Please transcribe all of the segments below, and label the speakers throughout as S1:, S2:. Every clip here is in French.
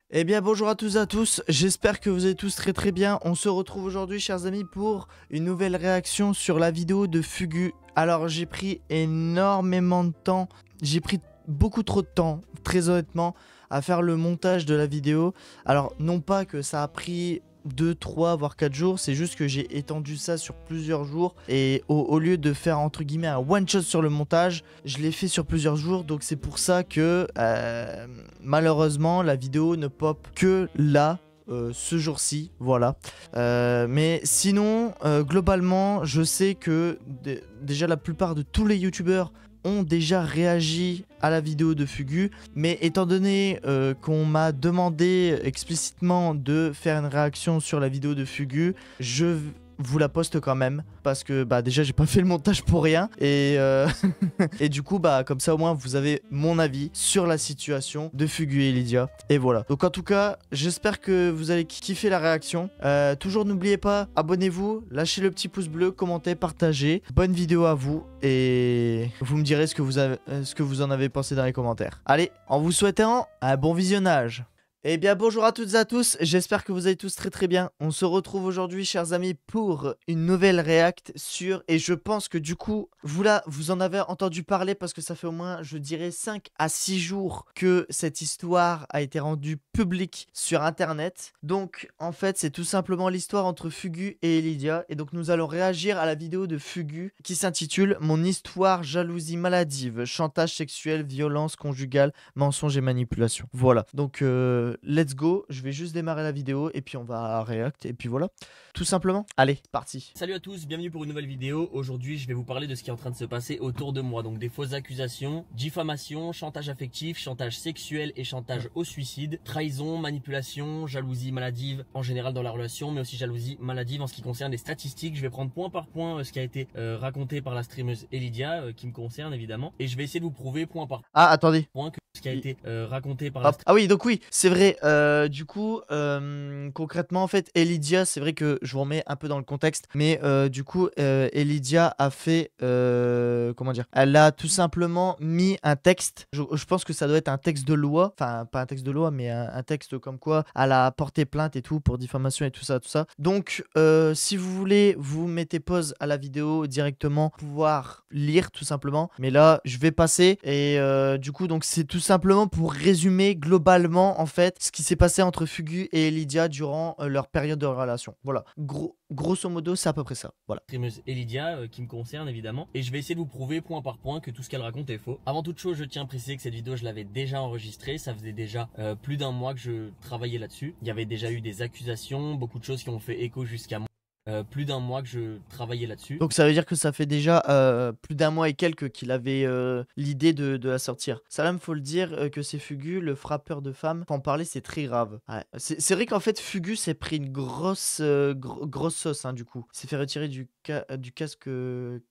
S1: Eh bien bonjour à tous et à tous, j'espère que vous allez tous très bien. On se retrouve aujourd'hui chers amis pour une nouvelle réaction sur la vidéo de Fugu. Alors j'ai pris énormément de temps, j'ai pris beaucoup trop de temps, très honnêtement, à faire le montage de la vidéo. Alors non pas que ça a pris 2, 3, voire 4 jours, c'est juste que j'ai étendu ça sur plusieurs jours et au lieu de faire entre guillemets un one shot sur le montage, je l'ai fait sur plusieurs jours, donc c'est pour ça que malheureusement la vidéo ne pop que là. Ce jour-ci, voilà. Mais sinon, globalement, je sais que déjà la plupart de tous les youtubeurs ont déjà réagi à la vidéo de Fugu, mais étant donné qu'on m'a demandé explicitement de faire une réaction sur la vidéo de Fugu, je vous la poste quand même parce que bah déjà j'ai pas fait le montage pour rien et et du coup bah comme ça au moins vous avez mon avis sur la situation de Fugu et Lydia et voilà. Donc en tout cas j'espère que vous allez kiffer la réaction. Toujours n'oubliez pas, abonnez-vous, lâchez le petit pouce bleu, commentez, partagez. Bonne vidéo à vous et vous me direz ce que vous en avez pensé dans les commentaires. Allez, en vous souhaitant un bon visionnage. Eh bien bonjour à toutes et à tous, j'espère que vous allez tous très bien. On se retrouve aujourd'hui chers amis pour une nouvelle react sur, et je pense que du coup vous là vous en avez entendu parler parce que ça fait au moins je dirais 5 à 6 jours que cette histoire a été rendue publique sur internet. Donc en fait c'est tout simplement l'histoire entre Fugu et Lydia et donc nous allons réagir à la vidéo de Fugu qui s'intitule Mon histoire, jalousie maladive, chantage sexuel, violence conjugale, mensonge et manipulation. Voilà, donc let's go, je vais juste démarrer la vidéo et puis on va react et puis voilà, tout simplement. Allez, parti.
S2: Salut à tous, bienvenue pour une nouvelle vidéo. Aujourd'hui je vais vous parler de ce qui est en train de se passer autour de moi. Donc des fausses accusations, diffamation, chantage affectif, chantage sexuel et chantage au suicide, trahison, manipulation, jalousie maladive en général dans la relation, mais aussi jalousie maladive en ce qui concerne les statistiques. Je vais prendre point par point ce qui a été raconté par la streameuse Lydia qui me concerne évidemment, et je vais essayer de vous prouver point par
S1: Ah attendez,
S2: point que ce qui a été raconté par la
S1: ah oui donc oui c'est vrai, du coup concrètement en fait Lydia, c'est vrai que je vous remets un peu dans le contexte, mais du coup Lydia a fait comment dire, elle a tout simplement mis un texte, je pense que ça doit être un texte de loi, enfin pas un texte de loi mais un texte comme quoi elle a porté plainte et tout pour diffamation et tout ça. Donc si vous voulez vous mettez pause à la vidéo directement pour pouvoir lire tout simplement, mais là je vais passer et du coup donc c'est tout simplement pour résumer globalement en fait ce qui s'est passé entre Fugu et Lydia durant leur période de relation. Voilà, grosso modo c'est à peu près ça, voilà.
S2: Streameuse Lydia qui me concerne évidemment, et je vais essayer de vous prouver point par point que tout ce qu'elle raconte est faux. Avant toute chose, je tiens à préciser que cette vidéo je l'avais déjà enregistrée, ça faisait déjà plus d'un mois que je travaillais là-dessus. Il y avait déjà eu des accusations, beaucoup de choses qui ont fait écho jusqu'à moi. Plus d'un mois que je travaillais là-dessus.
S1: Donc ça veut dire que ça fait déjà plus d'un mois et quelques qu'il avait l'idée de la sortir. Salam, faut le dire que c'est Fugu, le frappeur de femmes. Faut en parler, c'est très grave. Ouais. C'est vrai qu'en fait Fugu s'est pris une grosse sauce hein, du coup. Il s'est fait retirer du casque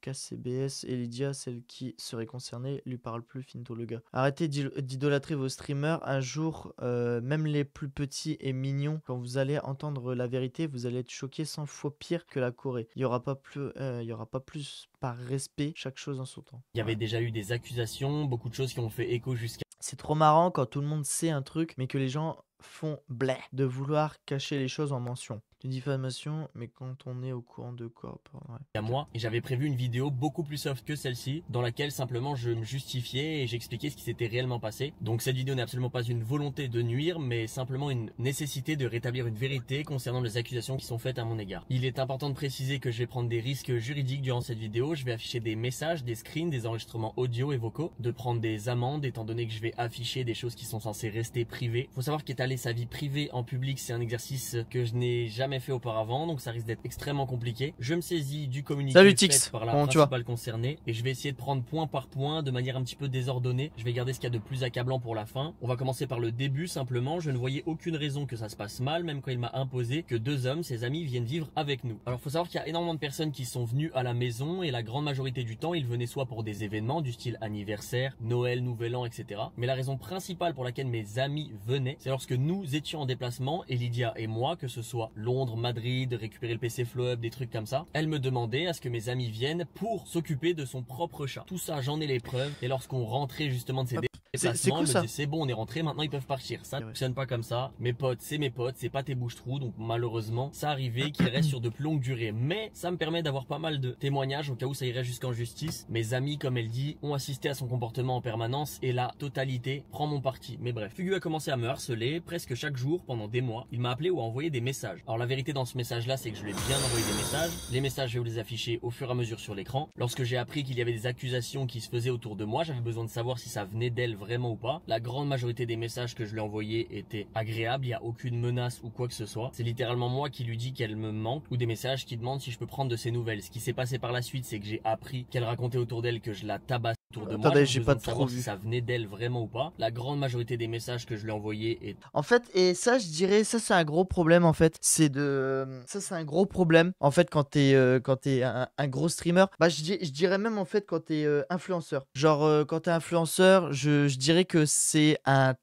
S1: KCBS et Lydia, celle qui serait concernée, lui parle plus, finito le gars. Arrêtez d'idolâtrer vos streamers. Un jour, même les plus petits et mignons, quand vous allez entendre la vérité, vous allez être choqués 100 fois pire que la Corée. Il y aura pas plus par respect, chaque chose en son temps.
S2: Il y avait déjà eu des accusations, beaucoup de choses qui ont fait écho jusqu'à...
S1: C'est trop marrant quand tout le monde sait un truc, mais que les gens font blé de vouloir cacher les choses en mention. Une diffamation, mais quand on est au courant de quoi, ouais.
S2: À moi, et j'avais prévu une vidéo beaucoup plus soft que celle-ci, dans laquelle simplement je me justifiais et j'expliquais ce qui s'était réellement passé. Donc cette vidéo n'est absolument pas une volonté de nuire, mais simplement une nécessité de rétablir une vérité concernant les accusations qui sont faites à mon égard. Il est important de préciser que je vais prendre des risques juridiques durant cette vidéo. Je vais afficher des messages, des screens, des enregistrements audio et vocaux, de prendre des amendes étant donné que je vais afficher des choses qui sont censées rester privées. Faut savoir qu'étaler sa vie privée en public, c'est un exercice que je n'ai jamais fait auparavant, donc ça risque d'être extrêmement compliqué. Je me saisis du communiqué fait par la principale concernée et je vais essayer de prendre point par point de manière un petit peu désordonnée. Je vais garder ce qu'il y a de plus accablant pour la fin. On va commencer par le début simplement. Je ne voyais aucune raison que ça se passe mal, même quand il m'a imposé que 2 hommes, ses amis, viennent vivre avec nous. Alors faut savoir qu'il y a énormément de personnes qui sont venues à la maison et la grande majorité du temps ils venaient soit pour des événements du style anniversaire, Noël, Nouvel An, etc. Mais la raison principale pour laquelle mes amis venaient, c'est lorsque nous étions en déplacement et Lydia et moi, que ce soit long Londres, Madrid, récupérer le PC Flow Up, des trucs comme ça. Elle me demandait à ce que mes amis viennent pour s'occuper de son propre chat. Tout ça, j'en ai les preuves. Et lorsqu'on rentrait justement de ces
S1: c'est
S2: déplacements,
S1: cool
S2: elle me
S1: ça.
S2: disait c'est bon, on est rentré, maintenant ils peuvent partir. Ça ne
S1: Ouais.
S2: fonctionne pas comme ça. Mes potes, c'est pas tes bouches-trous. Donc malheureusement, ça arrivait qu'il reste sur de plus longues durées. Mais ça me permet d'avoir pas mal de témoignages au cas où ça irait jusqu'en justice. Mes amis, comme elle dit, ont assisté à son comportement en permanence et la totalité prend mon parti. Mais bref, Fugu a commencé à me harceler presque chaque jour pendant des mois. Il m'a appelé ou a envoyé des messages. Alors la vérité dans ce message-là, c'est que je lui ai bien envoyé des messages. Les messages, je vais vous les afficher au fur et à mesure sur l'écran. Lorsque j'ai appris qu'il y avait des accusations qui se faisaient autour de moi, j'avais besoin de savoir si ça venait d'elle vraiment ou pas. La grande majorité des messages que je lui ai envoyés étaient agréables, il n'y a aucune menace ou quoi que ce soit. C'est littéralement moi qui lui dis qu'elle me manque ou des messages qui demandent si je peux prendre de ses nouvelles. Ce qui s'est passé par la suite, c'est que j'ai appris qu'elle racontait autour d'elle que je la tabasse autour de moi.
S1: Attendez,
S2: J'avais
S1: j'ai
S2: besoin
S1: pas
S2: de savoir
S1: trop
S2: si
S1: vu.
S2: ça venait d'elle vraiment ou pas. La grande majorité des messages que je lui ai envoyés étaient
S1: En fait, et ça, je dirais, ça, c'est un gros problème, en fait. Ça, c'est un gros problème, en fait, quand t'es un gros streamer. Bah, je dirais même, en fait, quand t'es influenceur. Genre, quand t'es influenceur, je dirais que c'est un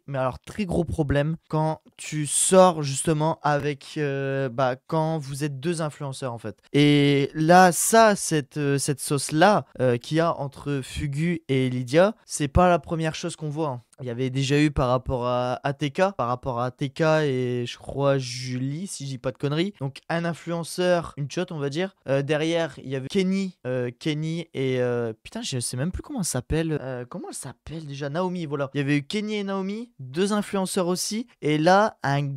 S1: mais alors, très gros problème quand tu sors, justement, avec, bah, quand vous êtes deux influenceurs, en fait. Et là, cette sauce-là, qu'il y a entre Fugu et Lydia, c'est pas la première chose qu'on voit, hein. Il y avait déjà eu par rapport à TK et je crois Julie, si je dis pas de conneries. Donc un influenceur, une shot on va dire. Derrière, il y avait Kenny et putain, je sais même plus comment elle s'appelle. Comment elle s'appelle déjà? Naomi, voilà. Il y avait eu Kenny et Naomi, deux influenceurs aussi. Et là, une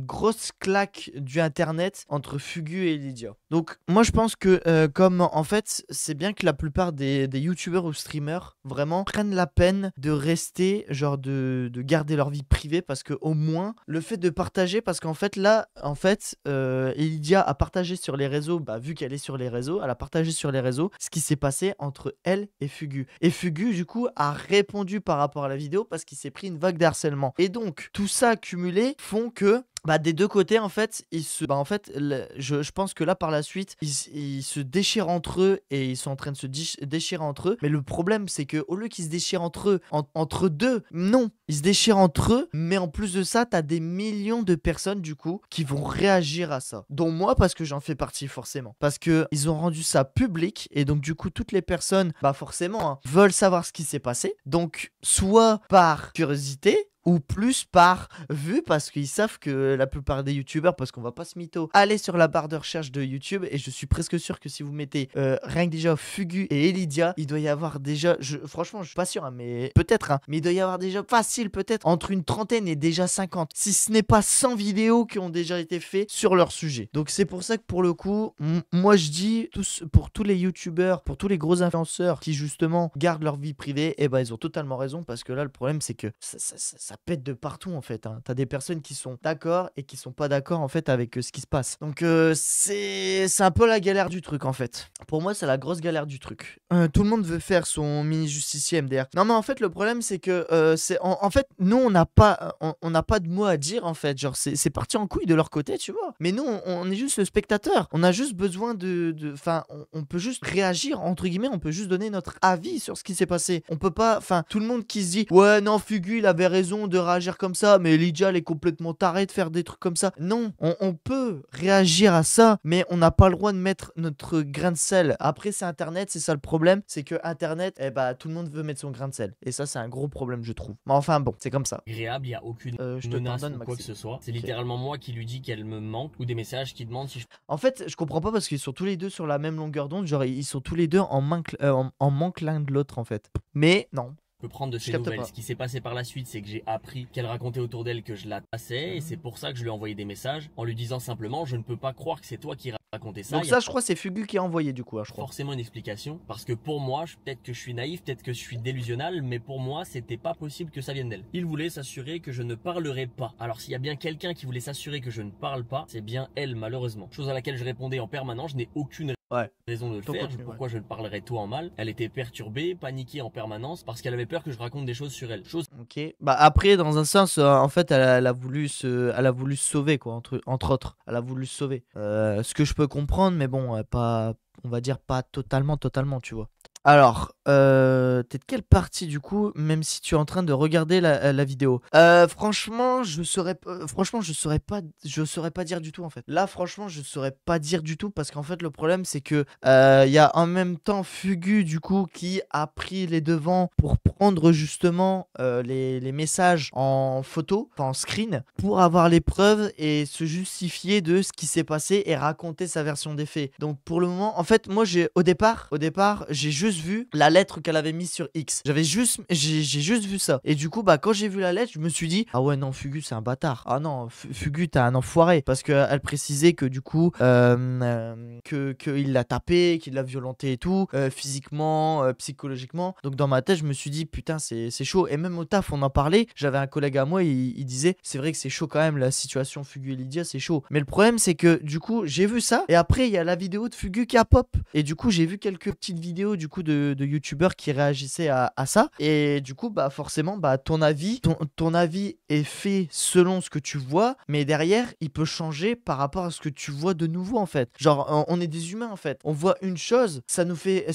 S1: grosse claque du internet entre Fugu et Lydia. Donc moi je pense que comme en fait c'est bien que la plupart des youtubeurs ou streamers vraiment prennent la peine de rester, genre de garder leur vie privée, parce que au moins le fait de partager, parce qu'en fait là en fait Lydia a partagé sur les réseaux, bah vu qu'elle est sur les réseaux, elle a partagé sur les réseaux ce qui s'est passé entre elle et Fugu. Et Fugu du coup a répondu par rapport à la vidéo parce qu'il s'est pris une vague d'harcèlement. Et donc tout ça cumulé font que bah, des deux côtés en fait je pense que là par la suite ils se déchirent entre eux et ils sont en train de se déchirer entre eux. Mais le problème c'est que au lieu qu'ils se déchirent entre eux entre deux, non, ils se déchirent entre eux, mais en plus de ça t'as des millions de personnes du coup qui vont réagir à ça, dont moi, parce que j'en fais partie forcément, parce que ils ont rendu ça public et donc du coup toutes les personnes bah forcément hein, veulent savoir ce qui s'est passé, donc soit par curiosité ou plus par vue, parce qu'ils savent que la plupart des youtubeurs, parce qu'on va pas se mytho, allez sur la barre de recherche de YouTube et je suis presque sûr que si vous mettez rien que déjà Fugu et Elidia, il doit y avoir déjà, franchement je suis pas sûr hein, mais peut-être hein, mais il doit y avoir déjà facile peut-être entre une trentaine et déjà 50, si ce n'est pas 100 vidéos qui ont déjà été faites sur leur sujet. Donc c'est pour ça que pour le coup moi je dis pour tous les youtubeurs, pour tous les gros influenceurs qui justement gardent leur vie privée, et ben ils ont totalement raison, parce que là le problème c'est que ça pète de partout en fait, hein. T'as des personnes qui sont d'accord et qui sont pas d'accord en fait avec ce qui se passe. Donc c'est un peu la galère du truc en fait. Pour moi c'est la grosse galère du truc. Tout le monde veut faire son mini justicier MDR. Non mais en fait le problème c'est que c'est en fait nous on n'a pas de mots à dire en fait. Genre c'est parti en couille de leur côté, tu vois. Mais nous on est juste le spectateur. On a juste besoin enfin on peut juste réagir entre guillemets, on peut juste donner notre avis sur ce qui s'est passé. On peut pas, enfin tout le monde qui se dit ouais non Fugu il avait raison de réagir comme ça, mais Lydia elle est complètement tarée de faire des trucs comme ça. Non, on peut réagir à ça, mais on n'a pas le droit de mettre notre grain de sel. Après c'est internet, c'est ça le problème, c'est que internet, eh bah tout le monde veut mettre son grain de sel. Et ça c'est un gros problème je trouve. Mais enfin bon, c'est comme ça.
S2: agréables, il n'y a aucune
S1: Je te
S2: menace
S1: pardonne
S2: ou quoi que
S1: Maxime.
S2: ce soit. C'est
S1: Ok.
S2: littéralement moi qui lui dis qu'elle me manque ou des messages qui demandent si je
S1: En fait, je comprends pas parce qu'ils sont tous les deux sur la même longueur d'onde, genre ils sont tous les deux en manque l'un de l'autre en fait. Mais non.
S2: peux prendre de
S1: Je
S2: ses
S1: capte
S2: nouvelles.
S1: pas.
S2: Ce qui s'est passé par la suite, c'est que j'ai appris qu'elle racontait autour d'elle que je la tassais et c'est pour ça que je lui ai envoyé des messages en lui disant simplement je ne peux pas croire que c'est toi qui racontais ça.
S1: Donc
S2: Il y a
S1: ça je crois c'est Fugu qui a envoyé du coup, hein, je crois.
S2: forcément une explication parce que pour moi, peut-être que je suis naïf, peut-être que je suis délusionnal, mais pour moi, c'était pas possible que ça vienne d'elle. Il voulait s'assurer que je ne parlerais pas. Alors s'il y a bien quelqu'un qui voulait s'assurer que je ne parle pas, c'est bien elle malheureusement. Chose à laquelle je répondais en permanence, je n'ai aucune raison de le faire. Pourquoi je parlerais tout en mal? Elle était perturbée, paniquée en permanence parce qu'elle avait peur que je raconte des choses sur elle.
S1: Ok. Bah après dans un sens en fait elle a voulu se sauver quoi, entre autres. Elle a voulu se sauver. Ce que je peux comprendre, mais bon pas, on va dire pas totalement tu vois. Alors, t'es de quelle partie du coup, même si tu es en train de regarder la vidéo? Franchement, je saurais pas dire du tout en fait. Là, franchement, je saurais pas dire du tout parce qu'en fait, le problème c'est que il y a en même temps Fugu du coup qui a pris les devants pour prendre justement les messages en photo, enfin en screen, pour avoir les preuves et se justifier de ce qui s'est passé et raconter sa version des faits. Donc pour le moment, en fait, moi au départ, j'ai juste vu la lettre qu'elle avait mise sur X. J'ai juste vu ça. Et du coup, bah quand j'ai vu la lettre, je me suis dit ah ouais non, Fugu c'est un bâtard. Ah non, Fugu t'es un enfoiré parce que elle précisait que du coup que il l'a tapé, qu'il l'a violenté et tout, physiquement, psychologiquement. Donc dans ma tête, je me suis dit putain c'est chaud. Et même au taf, on en parlait. J'avais un collègue à moi, il disait c'est vrai que c'est chaud quand même la situation Fugu et Lydia, c'est chaud. Mais le problème c'est que du coup j'ai vu ça et après il y a la vidéo de Fugu qui a pop. Et du coup j'ai vu quelques petites vidéos du coup de youtubeurs qui réagissaient à ça. Et du coup bah forcément bah ton avis est fait selon ce que tu vois, mais derrière il peut changer par rapport à ce que tu vois de nouveau en fait. Genre on est des humains en fait. On voit une chose, ça nous fait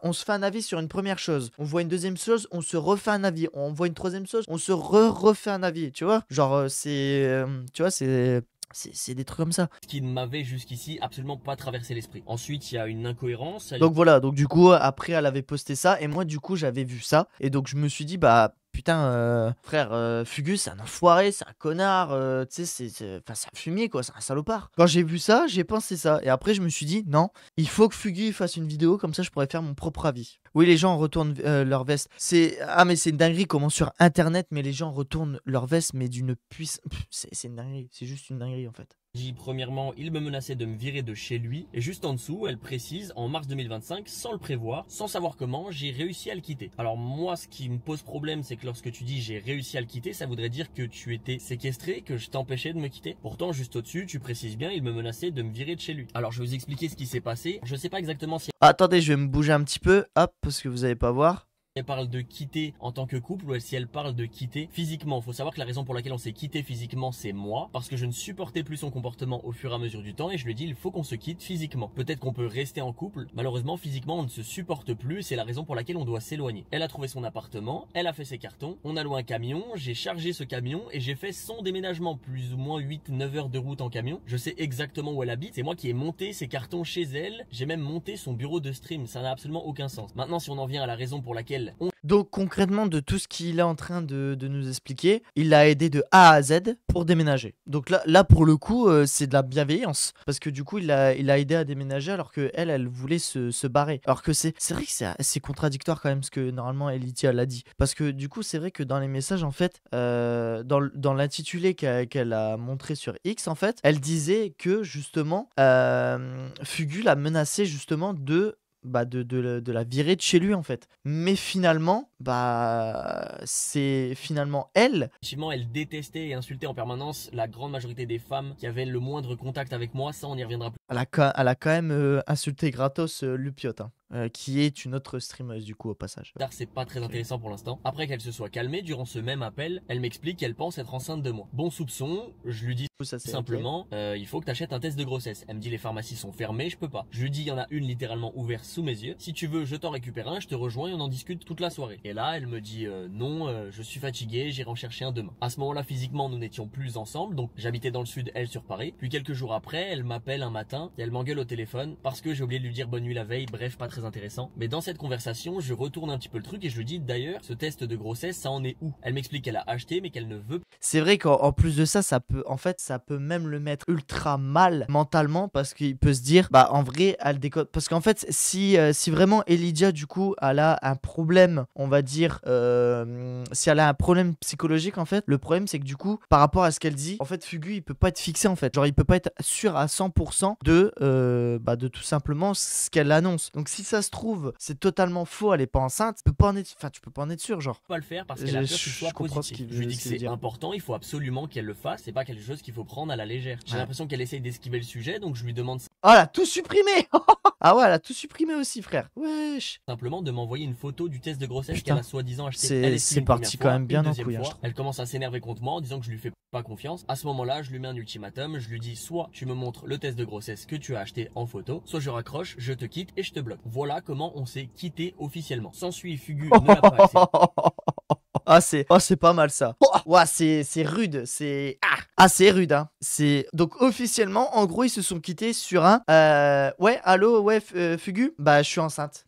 S1: on se fait un avis sur une première chose. On voit une deuxième chose, on se refait un avis. On voit une troisième chose, on se refait un avis, tu vois. Genre tu vois c'est des trucs comme ça.
S2: Ce qui ne m'avait jusqu'ici absolument pas traversé l'esprit. Ensuite, il y a une incohérence.
S1: Donc voilà, donc du coup, après, elle avait posté ça, et moi, du coup, j'avais vu ça, et donc je me suis dit, bah, putain, frère, Fugu, c'est un enfoiré, c'est un connard, tu sais, c'est un fumier, quoi, c'est un salopard. Quand j'ai vu ça, j'ai pensé ça, et après, je me suis dit, non, il faut que Fugu fasse une vidéo, comme ça, je pourrais faire mon propre avis. Oui, les gens retournent leur veste. Mais c'est une dinguerie comment sur internet, mais les gens retournent leur veste, mais d'une puissance. C'est une dinguerie, c'est juste une dinguerie en fait.
S2: Premièrement, il me menaçait de me virer de chez lui. Et juste en dessous, elle précise, en mars 2025, sans le prévoir, sans savoir comment, j'ai réussi à le quitter. Alors moi, ce qui me pose problème, c'est que lorsque tu dis j'ai réussi à le quitter, ça voudrait dire que tu étais séquestré, que je t'empêchais de me quitter. Pourtant, juste au-dessus, tu précises bien, il me menaçait de me virer de chez lui. Alors je vais vous expliquer ce qui s'est passé. Je sais pas exactement si...
S1: Attendez, je vais me bouger un petit peu, hop, parce que vous allez pas voir.
S2: Elle parle de quitter en tant que couple ou si elle parle de quitter physiquement. Faut savoir que la raison pour laquelle on s'est quitté physiquement, c'est moi, parce que je ne supportais plus son comportement au fur et à mesure du temps et je lui ai dit il faut qu'on se quitte physiquement. Peut-être qu'on peut rester en couple, malheureusement physiquement on ne se supporte plus, c'est la raison pour laquelle on doit s'éloigner. Elle a trouvé son appartement, elle a fait ses cartons, on a loué un camion, j'ai chargé ce camion et j'ai fait son déménagement, plus ou moins 8-9 heures de route en camion. Je sais exactement où elle habite, c'est moi qui ai monté ses cartons chez elle, j'ai même monté son bureau de stream, ça n'a absolument aucun sens. Maintenant si on en vient à la raison pour laquelle
S1: Donc concrètement, de tout ce qu'il est en train de nous expliquer, il l'a aidé de A à Z pour déménager. Donc là pour le coup, c'est de la bienveillance. Parce que du coup, il a aidé à déménager alors que elle voulait se barrer. Alors que c'est vrai que c'est assez contradictoire quand même ce que normalement Lydia l'a dit. Parce que du coup, c'est vrai que dans les messages, en fait, dans l'intitulé qu'elle a montré sur X, en fait, elle disait que justement, Fugu l'a menacé justement de la virer de chez lui en fait. Mais finalement, c'est finalement elle.
S2: Effectivement, elle détestait et insultait en permanence la grande majorité des femmes qui avaient le moindre contact avec moi, ça on y reviendra plus.
S1: Elle a quand même insulté gratos Lupiote, hein. Qui est une autre streameuse du coup au passage.
S2: C'est pas très intéressant pour l'instant. Après qu'elle se soit calmée, durant ce même appel, elle m'explique qu'elle pense être enceinte de moi. Bon soupçon, je lui dis simplement, il faut que t'achètes un test de grossesse. Elle me dit les pharmacies sont fermées, je peux pas. Je lui dis il y en a une littéralement ouverte sous mes yeux. Si tu veux, je t'en récupère un, je te rejoins et on en discute toute la soirée. Et là, elle me dit non, je suis fatiguée, j'irai en chercher un demain. À ce moment-là, physiquement, nous n'étions plus ensemble, donc j'habitais dans le sud, elle sur Paris. Puis quelques jours après, elle m'appelle un matin et elle m'engueule au téléphone parce que j'ai oublié de lui dire bonne nuit la veille. Bref, pas très intéressant. Mais dans cette conversation, je retourne un petit peu le truc et je lui dis d'ailleurs, ce test de grossesse, ça en est où? Elle m'explique qu'elle a acheté mais qu'elle ne veut pas.
S1: C'est vrai qu'en plus de ça, ça peut même le mettre ultra mal mentalement parce qu'il peut se dire, en vrai, elle déconne. Parce qu'en fait, si vraiment Lydia, du coup, elle a un problème, on va dire, si elle a un problème psychologique, en fait, le problème, c'est que du coup, par rapport à ce qu'elle dit, en fait, Fugu, il peut pas être fixé, en fait. Genre, il peut pas être sûr à 100% de tout simplement ce qu'elle annonce. Donc, si ça se trouve, c'est totalement faux, elle est pas enceinte, tu peux pas en être sûr, genre.
S2: Pas le faire parce qu'elle a peur que ce soit positif. Je lui dis que c'est important, il faut absolument qu'elle le fasse, c'est pas quelque chose qu'il faut prendre à la légère. J'ai l'impression qu'elle essaye d'esquiver le sujet, donc je lui demande.
S1: Oh, elle a tout supprimé. Ah ouais, elle a tout supprimé aussi, frère. Wesh.
S2: Simplement de m'envoyer une photo du test de grossesse qu'elle a soi-disant acheté.
S1: C'est parti quand même bien en couille.
S2: Elle commence à s'énerver contre moi en disant que je lui fais pas confiance. À ce moment-là, je lui mets un ultimatum, je lui dis soit tu me montres le test de grossesse que tu as acheté en photo, soit je raccroche, je te quitte et je te bloque. Voilà comment on s'est quitté officiellement. S'ensuit, Fugu ne l'a pas accepté.
S1: C'est pas mal ça. Ouais, c'est rude, c'est rude hein. C'est donc officiellement en gros ils se sont quittés sur un ouais, allô, ouais, Fugu, bah je suis enceinte.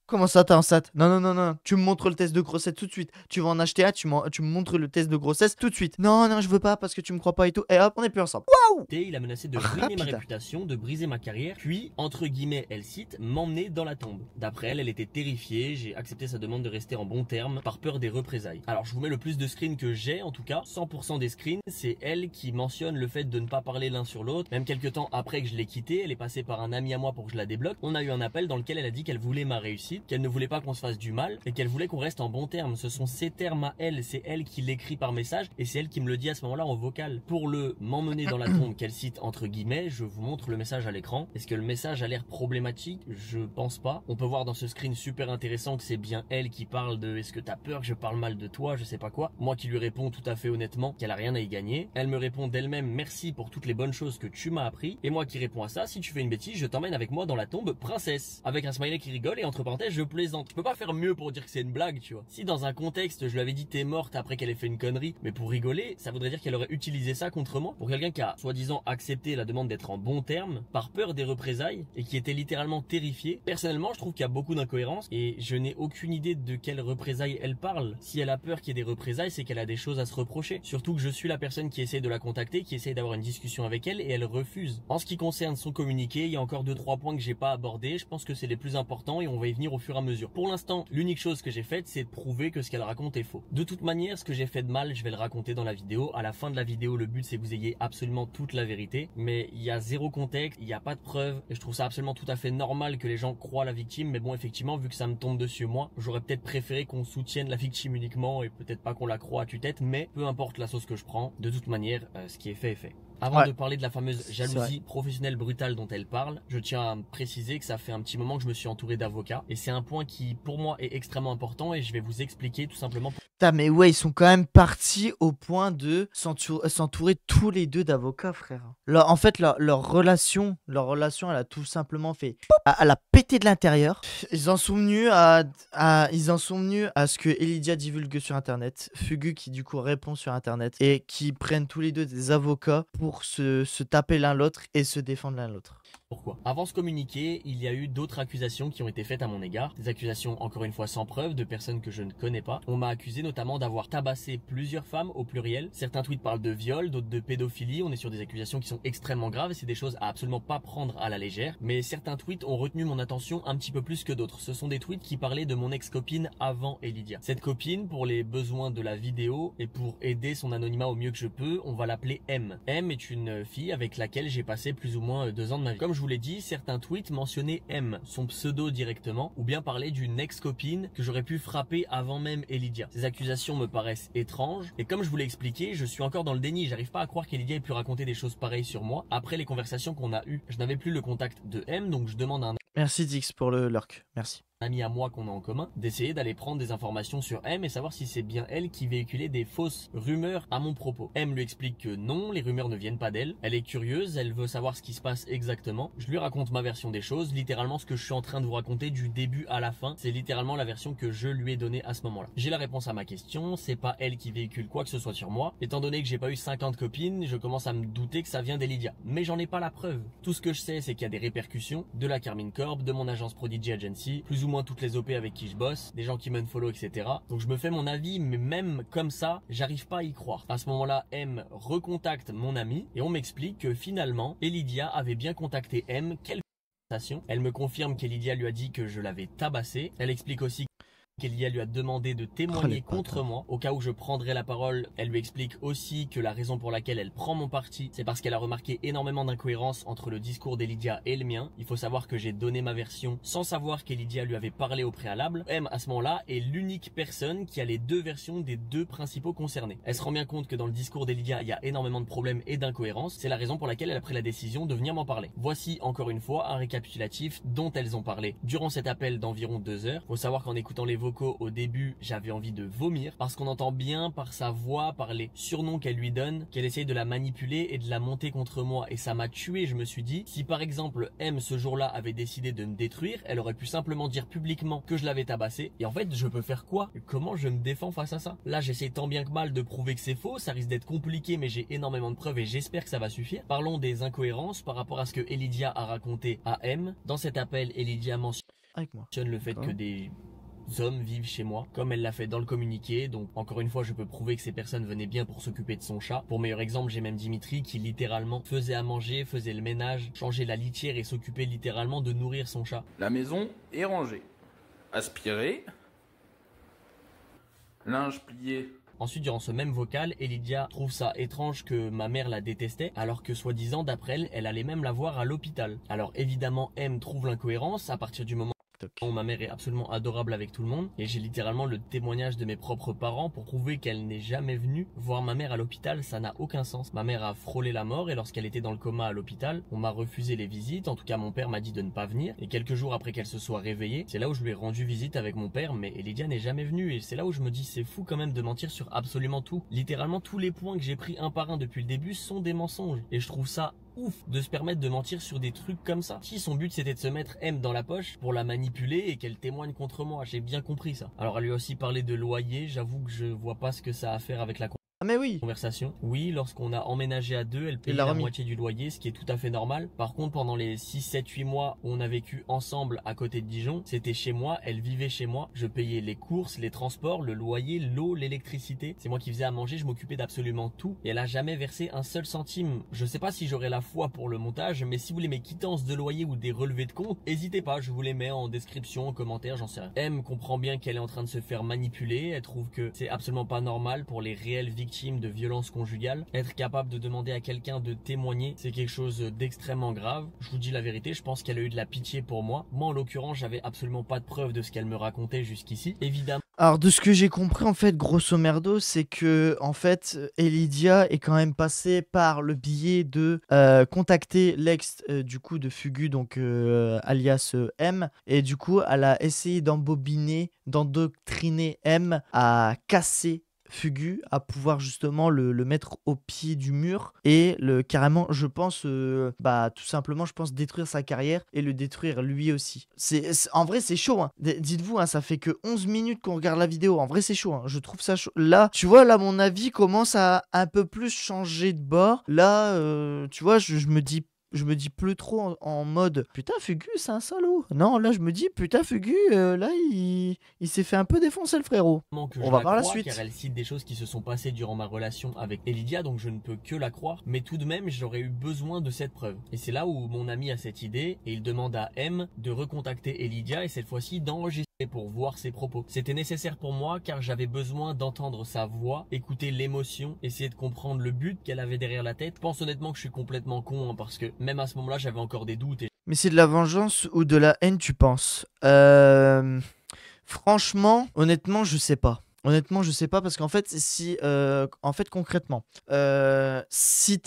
S1: Comment ça, t'es enceinte? Non, non, non, non. Tu me montres le test de grossesse tout de suite. Tu vas en acheter un, tu me montres le test de grossesse tout de suite. Non, non, je veux pas parce que tu me crois pas et tout. Et hop, on est plus ensemble. Waouh!
S2: Il a menacé de ruiner ma réputation, de briser ma carrière, puis, entre guillemets, elle cite, m'emmener dans la tombe. D'après elle, elle était terrifiée, j'ai accepté sa demande de rester en bons termes par peur des représailles. Alors je vous mets le plus de screens que j'ai, en tout cas, 100% des screens, c'est elle qui mentionne le fait de ne pas parler l'un sur l'autre. Même quelques temps après que je l'ai quittée, elle est passée par un ami à moi pour que je la débloque. On a eu un appel dans lequel elle a dit qu'elle voulait ma réussite, qu'elle ne voulait pas qu'on se fasse du mal et qu'elle voulait qu'on reste en bons termes. Ce sont ses termes à elle, c'est elle qui l'écrit par message et c'est elle qui me le dit à ce moment-là en vocal. Pour le m'emmener dans la tombe qu'elle cite entre guillemets, je vous montre le message à l'écran. Est-ce que le message a l'air problématique? Je pense pas. On peut voir dans ce screen super intéressant que c'est bien elle qui parle de est-ce que t'as peur que je parle mal de toi, je sais pas quoi. Moi qui lui réponds tout à fait honnêtement qu'elle a rien à y gagner. Elle me répond d'elle-même merci pour toutes les bonnes choses que tu m'as appris. Et moi qui réponds à ça, si tu fais une bêtise, je t'emmène avec moi dans la tombe princesse. Avec un smiley qui rigole et entre parenthèses je plaisante. Je peux pas faire mieux pour dire que c'est une blague, tu vois. Si dans un contexte je lui avais dit t'es morte après qu'elle ait fait une connerie, mais pour rigoler, ça voudrait dire qu'elle aurait utilisé ça contre moi. Pour quelqu'un qui a soi-disant accepté la demande d'être en bon terme, par peur des représailles, et qui était littéralement terrifié. Personnellement, je trouve qu'il y a beaucoup d'incohérences, et je n'ai aucune idée de quelles représailles elle parle. Si elle a peur qu'il y ait des représailles, c'est qu'elle a des choses à se reprocher. Surtout que je suis la personne qui essaie de la contacter, qui essaie d'avoir une discussion avec elle, et elle refuse. En ce qui concerne son communiqué, il y a encore 2-3 points que j'ai pas abordés. Je pense que c'est les plus importants, et on va y venir au fur et à mesure. Pour l'instant, l'unique chose que j'ai faite, c'est de prouver que ce qu'elle raconte est faux. De toute manière, ce que j'ai fait de mal, je vais le raconter dans la vidéo. À la fin de la vidéo, le but c'est que vous ayez absolument toute la vérité, mais il y a zéro contexte, il n'y a pas de preuves, et je trouve ça absolument tout à fait normal que les gens croient la victime, mais bon, effectivement, vu que ça me tombe dessus moi, j'aurais peut-être préféré qu'on soutienne la victime uniquement, et peut-être pas qu'on la croie à tue-tête, mais peu importe la sauce que je prends, de toute manière, ce qui est fait est fait. Avant de parler de la fameuse jalousie professionnelle brutale dont elle parle, je tiens à me préciser que ça fait un petit moment que je me suis entouré d'avocats, et c'est un point qui, pour moi, est extrêmement important, et je vais vous expliquer tout simplement.
S1: Putain, mais ouais, ils sont quand même partis au point de s'entourer tous les deux d'avocats, frère. En fait, leur relation, elle a tout simplement fait. Elle a pété de l'intérieur. Ils en sont venus à ce que Elidia divulgue sur internet, Fugu qui du coup répond sur internet, et qui prennent tous les deux des avocats pour se taper l'un l'autre et se défendre l'un l'autre.
S2: Pourquoi? Avant ce communiqué, il y a eu d'autres accusations qui ont été faites à mon égard. Des accusations encore une fois sans preuve de personnes que je ne connais pas. On m'a accusé notamment d'avoir tabassé plusieurs femmes au pluriel. Certains tweets parlent de viol, d'autres de pédophilie. On est sur des accusations qui sont extrêmement graves et c'est des choses à absolument pas prendre à la légère. Mais certains tweets ont retenu mon attention un petit peu plus que d'autres. Ce sont des tweets qui parlaient de mon ex-copine avant Elidia. Cette copine, pour les besoins de la vidéo et pour aider son anonymat au mieux que je peux, on va l'appeler M. M est une fille avec laquelle j'ai passé plus ou moins 2 ans de ma vie. Comme je vous l'ai dit, certains tweets mentionnaient M, son pseudo directement, ou bien parlaient d'une ex-copine que j'aurais pu frapper avant même Elidia. Ces accusations me paraissent étranges, et comme je vous l'ai expliqué, je suis encore dans le déni, j'arrive pas à croire qu'Elidia ait pu raconter des choses pareilles sur moi. Après les conversations qu'on a eues, je n'avais plus le contact de M, donc je demande à un
S1: Merci Dix pour le lurk, merci.
S2: ami à moi qu'on a en commun, d'essayer d'aller prendre des informations sur M et savoir si c'est bien elle qui véhiculait des fausses rumeurs à mon propos. M lui explique que non, les rumeurs ne viennent pas d'elle. Elle est curieuse, elle veut savoir ce qui se passe exactement. Je lui raconte ma version des choses, littéralement ce que je suis en train de vous raconter du début à la fin. C'est littéralement la version que je lui ai donnée à ce moment-là. J'ai la réponse à ma question, c'est pas elle qui véhicule quoi que ce soit sur moi. Étant donné que j'ai pas eu 50 copines, je commence à me douter que ça vient d'Elidia. Mais j'en ai pas la preuve. Tout ce que je sais, c'est qu'il y a des répercussions de la Carmine Corp, de mon agence Prodigy Agency, plus ou moins toutes les OP avec qui je bosse, des gens qui m'unfollow, etc. Donc je me fais mon avis, mais même comme ça, j'arrive pas à y croire. À ce moment-là, M recontacte mon ami et on m'explique que finalement, Elidia avait bien contacté M quelques conversations. Elle me confirme qu'Elidia lui a dit que je l'avais tabassé. Elle explique aussi qu'Elidia lui a demandé de témoigner contre moi au cas où je prendrais la parole. Elle lui explique aussi que la raison pour laquelle elle prend mon parti, c'est parce qu'elle a remarqué énormément d'incohérences entre le discours d'Elidia et le mien. Il faut savoir que j'ai donné ma version sans savoir qu'Elidia lui avait parlé au préalable. M, à ce moment-là, est l'unique personne qui a les deux versions des deux principaux concernés. Elle se rend bien compte que dans le discours d'Elidia, il y a énormément de problèmes et d'incohérences. C'est la raison pour laquelle elle a pris la décision de venir m'en parler. Voici encore une fois un récapitulatif dont elles ont parlé durant cet appel d'environ 2 heures. Faut savoir qu'en écoutant les vocaux vocaux au début, j'avais envie de vomir parce qu'on entend bien par sa voix, par les surnoms qu'elle lui donne, qu'elle essaye de la manipuler et de la monter contre moi. Et ça m'a tué. Je me suis dit, si par exemple M ce jour-là avait décidé de me détruire, elle aurait pu simplement dire publiquement que je l'avais tabassé. Et en fait, je peux faire quoi? Comment je me défends face à ça? Là, j'essaie tant bien que mal de prouver que c'est faux. Ça risque d'être compliqué, mais j'ai énormément de preuves et j'espère que ça va suffire. Parlons des incohérences par rapport à ce que Elidia a raconté à M. Dans cet appel, Elidia mentionne le fait que des hommes vivent chez moi, comme elle l'a fait dans le communiqué. Donc encore une fois, je peux prouver que ces personnes venaient bien pour s'occuper de son chat. Pour meilleur exemple, j'ai même Dimitri qui littéralement faisait à manger, faisait le ménage, changeait la litière et s'occupait littéralement de nourrir son chat.
S3: La maison est rangée, aspirée, linge plié.
S2: Ensuite, durant ce même vocal, Elidia trouve ça étrange que ma mère la détestait, alors que soi-disant, d'après elle, elle allait même la voir à l'hôpital. Alors évidemment, M trouve l'incohérence à partir du moment où ma mère est absolument adorable avec tout le monde, et j'ai littéralement le témoignage de mes propres parents pour prouver qu'elle n'est jamais venue voir ma mère à l'hôpital. Ça n'a aucun sens. Ma mère a frôlé la mort et lorsqu'elle était dans le coma à l'hôpital, on m'a refusé les visites. En tout cas, mon père m'a dit de ne pas venir. Et quelques jours après qu'elle se soit réveillée, c'est là où je lui ai rendu visite avec mon père, mais Elidia n'est jamais venue. Et c'est là où je me dis, c'est fou quand même de mentir sur absolument tout. Littéralement, tous les points que j'ai pris un par un depuis le début sont des mensonges. Et je trouve ça ouf de se permettre de mentir sur des trucs comme ça. Si son but c'était de se mettre M dans la poche pour la manipuler et qu'elle témoigne contre moi, j'ai bien compris ça. Alors elle lui a aussi parlé de loyer, j'avoue que je vois pas ce que ça a à faire avec la
S1: Ah mais oui.
S2: conversation. Oui, lorsqu'on a emménagé à deux, elle payait la moitié du loyer, ce qui est tout à fait normal. Par contre, pendant les 6, 7, 8 mois où on a vécu ensemble à côté de Dijon, c'était chez moi, elle vivait chez moi. Je payais les courses, les transports, le loyer, l'eau, l'électricité. C'est moi qui faisais à manger, je m'occupais d'absolument tout. Et elle a jamais versé un seul centime. Je sais pas si j'aurai la foi pour le montage, mais si vous voulez mes quittances de loyer ou des relevés de compte, n'hésitez pas, je vous les mets en description, en commentaire, j'en sais rien. M comprend bien qu'elle est en train de se faire manipuler. Elle trouve que c'est absolument pas normal pour les réelles victimes de violences conjugales. Être capable de demander à quelqu'un de témoigner, c'est quelque chose d'extrêmement grave. Je vous dis la vérité, je pense qu'elle a eu de la pitié pour moi. Moi, en l'occurrence, j'avais absolument pas de preuve de ce qu'elle me racontait jusqu'ici. Évidemment.
S1: Alors de ce que j'ai compris en fait, grosso merdo, c'est que en fait, Elidia est quand même passée par le biais de contacter l'ex du coup de Fugu, donc alias M, et du coup elle a essayé d'embobiner, d'endoctriner M à casser Fugu, à pouvoir justement le mettre au pied du mur et carrément, je pense, tout simplement, je pense détruire sa carrière et le détruire lui aussi. En vrai, c'est chaud, hein. Dites-vous, hein, ça fait que 11 minutes qu'on regarde la vidéo. En vrai, c'est chaud, hein. Je trouve ça chaud. Là, tu vois, là, mon avis commence à un peu plus changer de bord. Là, tu vois, je me dis plus trop en mode putain Fugu c'est un salaud. Non, là je me dis putain Fugu là il s'est fait un peu défoncer le frérot.
S2: On va voir la suite. Car elle cite des choses qui se sont passées durant ma relation avec Elidia, donc je ne peux que la croire. Mais tout de même j'aurais eu besoin de cette preuve. Et c'est là où mon ami a cette idée et il demande à M de recontacter Elidia et cette fois-ci d'enregistrer pour voir ses propos. C'était nécessaire pour moi car j'avais besoin d'entendre sa voix, écouter l'émotion, essayer de comprendre le but qu'elle avait derrière la tête. Je pense honnêtement que je suis complètement con, hein, parce que même à ce moment-là j'avais encore des doutes.
S1: Mais c'est de la vengeance ou de la haine, tu penses? Franchement, honnêtement, je sais pas. Honnêtement, je sais pas parce qu'en fait, concrètement, si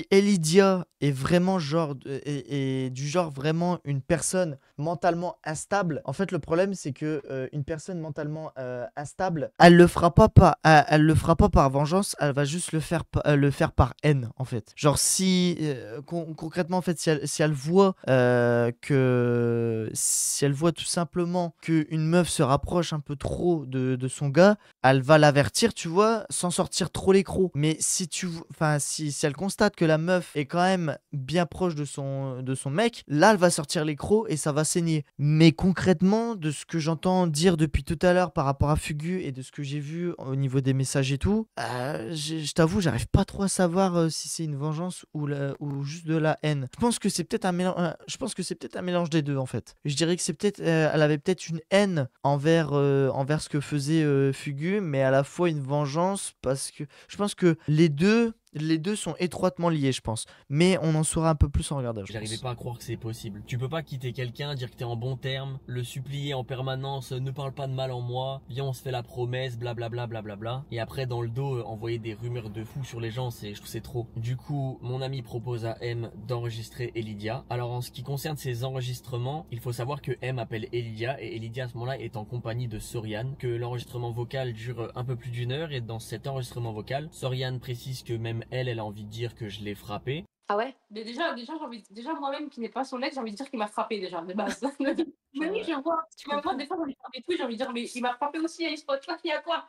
S1: Elidia est vraiment est du genre vraiment une personne mentalement instable, en fait, le problème c'est que une personne mentalement instable, elle le fera pas par vengeance, elle va juste le faire par haine, en fait. Genre si concrètement, en fait, si elle voit tout simplement qu'une meuf se rapproche un peu trop de son gars, elle va l'avertir, tu vois, sans sortir trop les crocs. Mais si elle constate que la meuf est quand même bien proche de son mec, là elle va sortir les crocs et ça va saigner. Mais concrètement, de ce que j'entends dire depuis tout à l'heure par rapport à Fugu et de ce que j'ai vu au niveau des messages et tout, je t'avoue, j'arrive pas trop à savoir si c'est une vengeance ou juste de la haine. Je pense que c'est peut-être un mélange des deux en fait. Je dirais que c'est peut-être elle avait peut-être une haine envers ce que faisait Fugu, mais à la fois une vengeance parce que je pense que les deux Les deux sont étroitement liés, je pense. Mais on en saura un peu plus en regardant.
S2: J'arrivais pas à croire que c'est possible. Tu peux pas quitter quelqu'un, dire que t'es en bon terme, le supplier en permanence, ne parle pas de mal en moi, viens on se fait la promesse, blablabla, blablabla. Et après dans le dos, envoyer des rumeurs de fou sur les gens, je trouve c'est trop. Du coup, mon ami propose à M d'enregistrer Elidia. Alors en ce qui concerne ces enregistrements, il faut savoir que M appelle Elidia et Elidia à ce moment-là est en compagnie de Soriane, que l'enregistrement vocal dure un peu plus d'1 heure et dans cet enregistrement vocal, Soriane précise que même elle a envie de dire que je l'ai frappé.
S4: Ah ouais? Mais déjà, déjà moi-même qui n'ai pas son ex, j'ai envie de dire qu'il m'a frappé déjà de base. Mais oui, je vois. Même moi, des fois, j'ai envie de frapper tout, j'ai envie de dire, mais il m'a frappé aussi, il se passe pas, il y a quoi?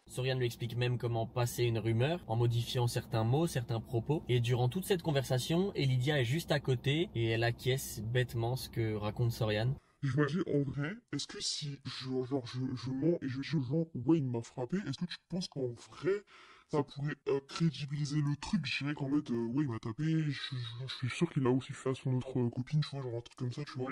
S2: Soriane lui explique même comment passer une rumeur en modifiant certains mots, certains propos. Et durant toute cette conversation, Elidia est juste à côté et elle acquiesce bêtement ce que raconte Soriane.
S5: Je me dis, en vrai, est-ce que si je mens et je dis aux gens, ouais, il m'a frappé, est-ce que tu penses qu'en vrai, ça pourrait crédibiliser le truc? Je dirais qu'en mode, ouais, il m'a tapé, je suis sûr qu'il a aussi fait à son autre copine, tu vois, genre un truc comme ça, tu vois.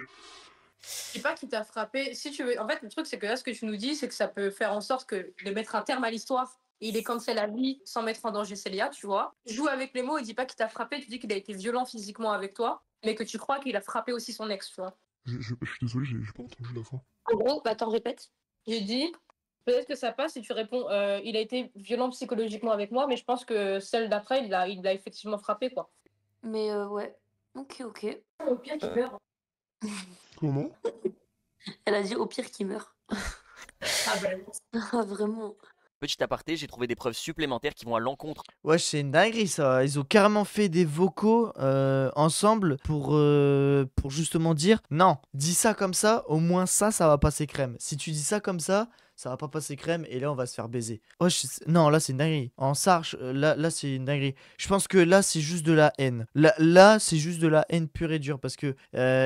S4: Je dis pas qu'il t'a frappé. Si tu veux, en fait, le truc, c'est que là, ce que tu nous dis, c'est que ça peut faire en sorte que de mettre un terme à l'histoire. Il est cancel à vie sans mettre en danger Célia, tu vois. Joue avec les mots, il dit pas qu'il t'a frappé, tu dis qu'il a été violent physiquement avec toi, mais que tu crois qu'il a frappé aussi son ex, tu vois.
S5: Je suis désolé, j'ai pas entendu la fin.
S4: En gros, bah t'en répètes. J'ai dit, peut-être que ça passe si tu réponds, il a été violent psychologiquement avec moi, mais je pense que celle d'après, il l'a effectivement frappé, quoi.
S6: Mais ouais. Ok.
S4: Au pire, qu'il meurt.
S5: Comment?
S6: Elle a dit au pire qu'il meurt.
S4: Ah ben.
S6: Ah, vraiment.
S2: Petit aparté, j'ai trouvé des preuves supplémentaires qui vont à l'encontre.
S1: Ouais, c'est une dinguerie ça. Ils ont carrément fait des vocaux ensemble pour justement dire non, dis ça comme ça, au moins ça va passer crème. Si tu dis ça comme ça va pas passer crème et là on va se faire baiser. Ouais, non, là c'est une dinguerie. En Sarche, là c'est une dinguerie. Je pense que là c'est juste de la haine. Là c'est juste de la haine pure et dure parce que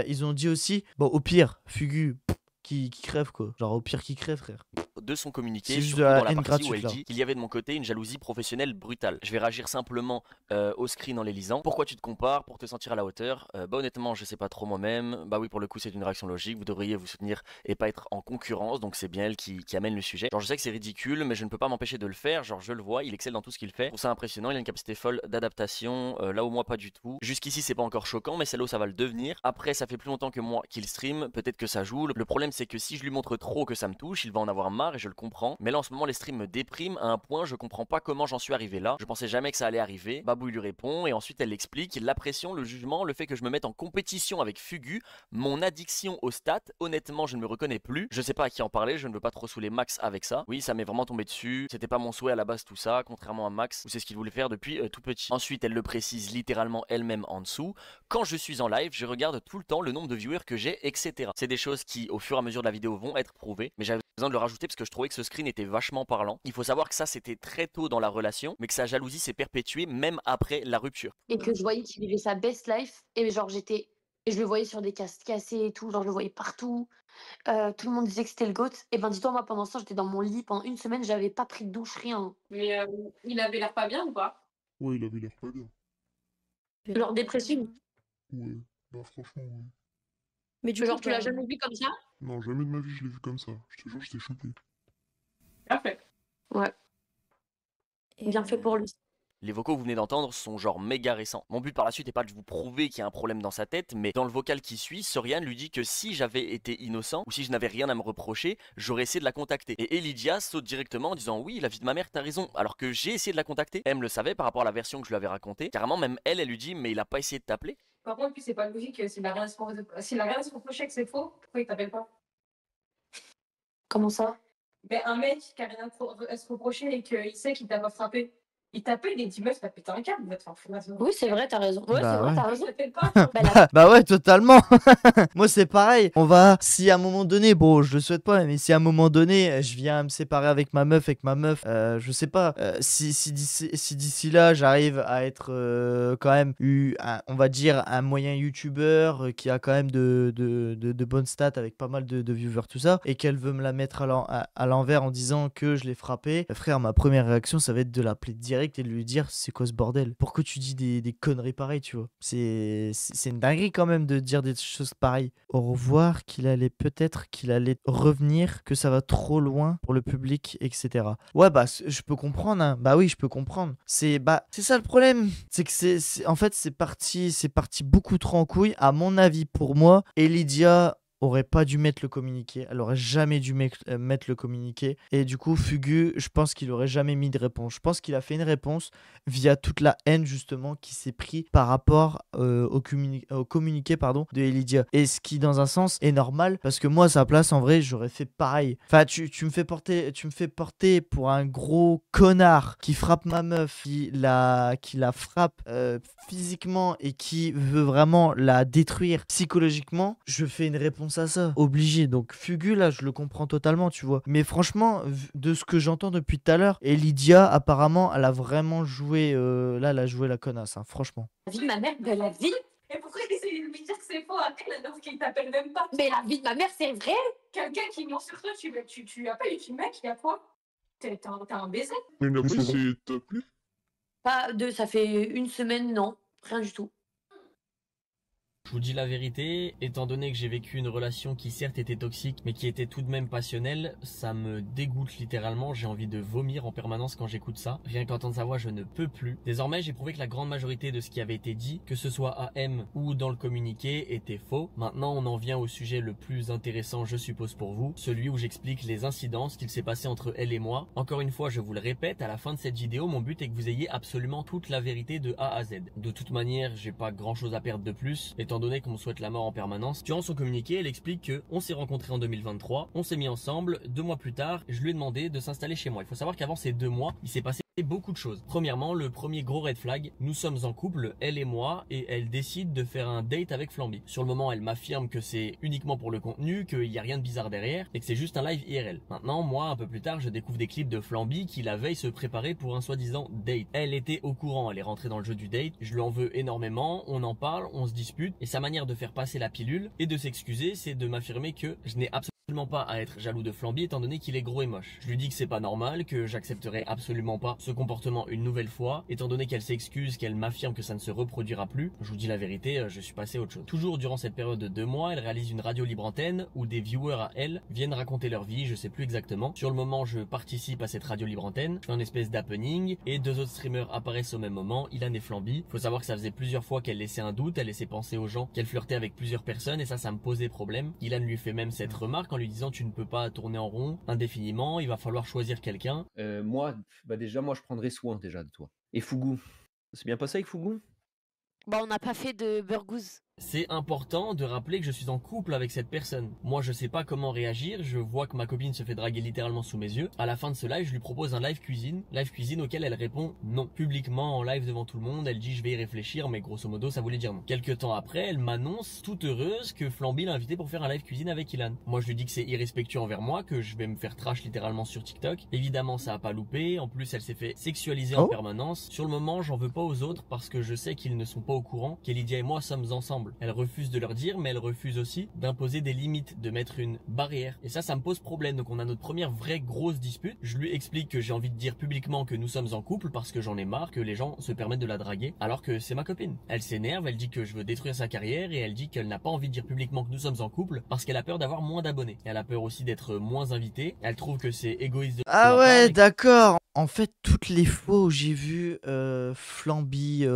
S1: ils ont dit aussi, bon au pire, Fugu. Qui crève quoi, genre au pire qui crève frère.
S2: De son communiqué,
S1: C'est juste
S2: surtout
S1: de la
S2: dans la
S1: haine
S2: partie où
S1: gratuite,
S2: elle
S1: là.
S2: dit qu'il y avait de mon côté une jalousie professionnelle brutale. Je vais réagir simplement au screen en les lisant. Pourquoi tu te compares pour te sentir à la hauteur? Bah honnêtement je sais pas trop moi-même. Bah oui, pour le coup c'est une réaction logique, vous devriez vous soutenir et pas être en concurrence, donc c'est bien elle qui amène le sujet. Genre je sais que c'est ridicule mais je ne peux pas m'empêcher de le faire, genre je le vois, il excelle dans tout ce qu'il fait. Je trouve ça impressionnant, il a une capacité folle d'adaptation, là où moi pas du tout. Jusqu'ici c'est pas encore choquant mais c'est là où ça va le devenir. Après ça fait plus longtemps que moi qu'il stream, peut-être que ça joue. Le problème c'est que si je lui montre trop que ça me touche, il va en avoir marre et je le comprends. Mais là en ce moment les streams me dépriment à un point, je comprends pas comment j'en suis arrivé là. Je pensais jamais que ça allait arriver. Babou lui répond et ensuite elle l'explique. La pression, le jugement, le fait que je me mette en compétition avec Fugu, mon addiction aux stats, honnêtement je ne me reconnais plus. Je sais pas à qui en parler, je ne veux pas trop saouler Max avec ça. Oui, ça m'est vraiment tombé dessus. C'était pas mon souhait à la base tout ça, contrairement à Max où c'est ce qu'il voulait faire depuis tout petit. Ensuite elle le précise littéralement elle-même en dessous. Quand je suis en live, je regarde tout le temps le nombre de viewers que j'ai, etc. C'est des choses qui au fur et à mesure de la vidéo vont être prouvées, mais j'avais besoin de le rajouter parce que je trouvais que ce screen était vachement parlant. Il faut savoir que ça c'était très tôt dans la relation, mais que sa jalousie s'est perpétuée même après la rupture.
S6: Et que je voyais qu'il vivait sa best life. Et genre et je le voyais sur des casques cassés et tout, genre je le voyais partout. Tout le monde disait que c'était le GOAT. Et ben dis-toi, moi pendant ça, j'étais dans mon lit pendant 1 semaine, j'avais pas pris de douche, rien.
S4: Mais il avait l'air pas bien ou pas?
S5: Ouais, il avait l'air pas bien.
S4: Genre dépressif?
S5: Ouais, bah franchement, ouais.
S6: Mais du
S4: Genre
S6: coup,
S4: tu l'as jamais vu comme ça?
S5: Non, jamais de ma vie je l'ai vu comme ça. Je te jure, j'étais choqué.
S4: Parfait.
S6: Ouais. Bien fait pour lui.
S2: Les vocaux que vous venez d'entendre sont genre méga récents. Mon but par la suite n'est pas de vous prouver qu'il y a un problème dans sa tête, mais dans le vocal qui suit, Soriane lui dit que si j'avais été innocent ou si je n'avais rien à me reprocher, j'aurais essayé de la contacter. Et Elidia saute directement en disant oui, la vie de ma mère, t'as raison, alors que j'ai essayé de la contacter. Elle le savait par rapport à la version que je lui avais racontée. Carrément, même elle lui dit mais il a pas essayé de t'appeler.
S4: Par contre, puis c'est pas logique, s'il a rien à se reprocher que c'est faux, pourquoi il t'appelle pas?
S6: Comment ça?
S4: Ben, un mec qui a rien à se reprocher et qu'il sait qu'il t'a pas frappé, il t'appelle et il dit meuf, t'as pété un câble, va te faire foutre.
S6: Oui, c'est vrai, t'as raison. Ouais,
S1: Bah
S6: c'est vrai,
S1: ouais.
S6: t'as raison.
S4: Ça t'aide pas.
S6: Bah, la-
S1: Bah ouais, totalement. Moi, c'est pareil. Si à un moment donné, bon, je le souhaite pas, mais si à un moment donné, je viens à me séparer avec ma meuf, je sais pas, si d'ici là, j'arrive à être quand même, on va dire, un moyen youtubeur qui a quand même de bonnes stats avec pas mal de viewers, tout ça, et qu'elle veut me la mettre à l'envers en disant que je l'ai frappé, frère, ma première réaction, ça va être de l'appeler direct direct et de lui dire c'est quoi ce bordel? Pourquoi tu dis des conneries pareilles, tu vois? C'est une dinguerie quand même de dire des choses pareilles. Au revoir, qu'il allait revenir, que ça va trop loin pour le public, etc. Ouais, bah je peux comprendre, hein. Bah oui, je peux comprendre. C'est ça le problème. C'est que en fait c'est parti beaucoup trop en couille. À mon avis, pour moi, et Lydia aurait pas dû mettre le communiqué. Elle aurait jamais dû mettre le communiqué. Et du coup, Fugu, je pense qu'il aurait jamais mis de réponse. Je pense qu'il a fait une réponse via toute la haine justement qui s'est pris par rapport au communiqué pardon, de Lydia. Et ce qui, dans un sens, est normal parce que moi, à sa place, en vrai, j'aurais fait pareil. Enfin, tu me fais porter pour un gros connard qui frappe ma meuf, qui la frappe physiquement et qui veut vraiment la détruire psychologiquement. Je fais une réponse à ça, obligé. Donc Fugu là je le comprends totalement, tu vois, mais franchement de ce que j'entends depuis tout à l'heure, et Lydia apparemment elle a vraiment joué là elle a joué la connasse, hein, franchement.
S6: La vie de ma mère, de la vie.
S4: Et pourquoi tu essayes de lui dire que c'est faux à elle alors qu'il t'appelle même pas?
S6: Mais la vie de ma mère, c'est vrai.
S4: Quelqu'un qui ment sur toi, tu appelles et tu mec, il y a quoi? T'as un baiser?
S5: Mais il a pas essayé de t'appeler?
S6: Ça fait une semaine, non, rien du tout.
S2: Je vous dis la vérité, étant donné que j'ai vécu une relation qui certes était toxique mais qui était tout de même passionnelle, ça me dégoûte littéralement, j'ai envie de vomir en permanence quand j'écoute ça. Rien qu'entendre sa voix, je ne peux plus. Désormais, j'ai prouvé que la grande majorité de ce qui avait été dit, que ce soit à M ou dans le communiqué, était faux. Maintenant, on en vient au sujet le plus intéressant, je suppose pour vous, celui où j'explique les incidents, ce qu'il s'est passé entre elle et moi. Encore une fois, je vous le répète, à la fin de cette vidéo, mon but est que vous ayez absolument toute la vérité de A à Z. De toute manière, j'ai pas grand chose à perdre de plus, étant donné qu'on me souhaite la mort en permanence. Durant son communiqué, elle explique que on s'est rencontrés en 2023, on s'est mis ensemble, 2 mois plus tard, je lui ai demandé de s'installer chez moi. Il faut savoir qu'avant ces 2 mois, il s'est passé beaucoup de choses. Premièrement, le premier gros red flag, nous sommes en couple, elle et moi, et elle décide de faire un date avec Flamby. Sur le moment, elle m'affirme que c'est uniquement pour le contenu, qu'il n'y a rien de bizarre derrière, et que c'est juste un live IRL. Maintenant, moi, un peu plus tard, je découvre des clips de Flamby qui la veille se préparait pour un soi-disant date. Elle était au courant, elle est rentrée dans le jeu du date, je lui en veux énormément, on en parle, on se dispute, et sa manière de faire passer la pilule et de s'excuser, c'est de m'affirmer que je n'ai absolument pas à être jaloux de Flamby étant donné qu'il est gros et moche. Je lui dis que c'est pas normal, que j'accepterai absolument pas ce comportement une nouvelle fois, étant donné qu'elle s'excuse, qu'elle m'affirme que ça ne se reproduira plus. Je vous dis la vérité, je suis passé à autre chose. Toujours durant cette période de 2 mois, elle réalise une radio libre antenne où des viewers à elle viennent raconter leur vie, je sais plus exactement. Sur le moment, je participe à cette radio libre antenne, je fais une espèce d'happening et 2 autres streamers apparaissent au même moment, Ilan et Flamby. Faut savoir que ça faisait plusieurs fois qu'elle laissait un doute, elle laissait penser aux gens qu'elle flirtait avec plusieurs personnes et ça me posait problème. Ilan lui fait même cette remarque en lui disant tu ne peux pas tourner en rond indéfiniment, il va falloir choisir quelqu'un.
S7: Moi, déjà, moi, je prendrais soin déjà de toi. Et Fougou, c'est bien passé avec Fougou?
S6: Bah, on n'a pas fait de burgouze.
S2: C'est important de rappeler que je suis en couple avec cette personne. Moi, je sais pas comment réagir, je vois que ma copine se fait draguer littéralement sous mes yeux. À la fin de ce live, je lui propose un live cuisine auquel elle répond non. Publiquement, en live devant tout le monde, elle dit je vais y réfléchir, mais grosso modo, ça voulait dire non. Quelques temps après, elle m'annonce toute heureuse que Flamby l'a invitée pour faire un live cuisine avec Ilan. Moi, je lui dis que c'est irrespectueux envers moi, que je vais me faire trash littéralement sur TikTok. Évidemment, ça a pas loupé. En plus, elle s'est fait sexualiser en permanence. Sur le moment, j'en veux pas aux autres parce que je sais qu'ils ne sont pas au courant qu'Elydia et moi sommes ensemble. Elle refuse de leur dire, mais elle refuse aussi d'imposer des limites, de mettre une barrière. Et ça me pose problème. Donc on a notre première vraie grosse dispute. Je lui explique que j'ai envie de dire publiquement que nous sommes en couple parce que j'en ai marre que les gens se permettent de la draguer alors que c'est ma copine. Elle s'énerve, elle dit que je veux détruire sa carrière et elle dit qu'elle n'a pas envie de dire publiquement que nous sommes en couple parce qu'elle a peur d'avoir moins d'abonnés. Elle a peur aussi d'être moins invitée. Elle trouve que c'est égoïste de...
S1: Ah ouais, d'accord. En fait, toutes les fois où j'ai vu Flamby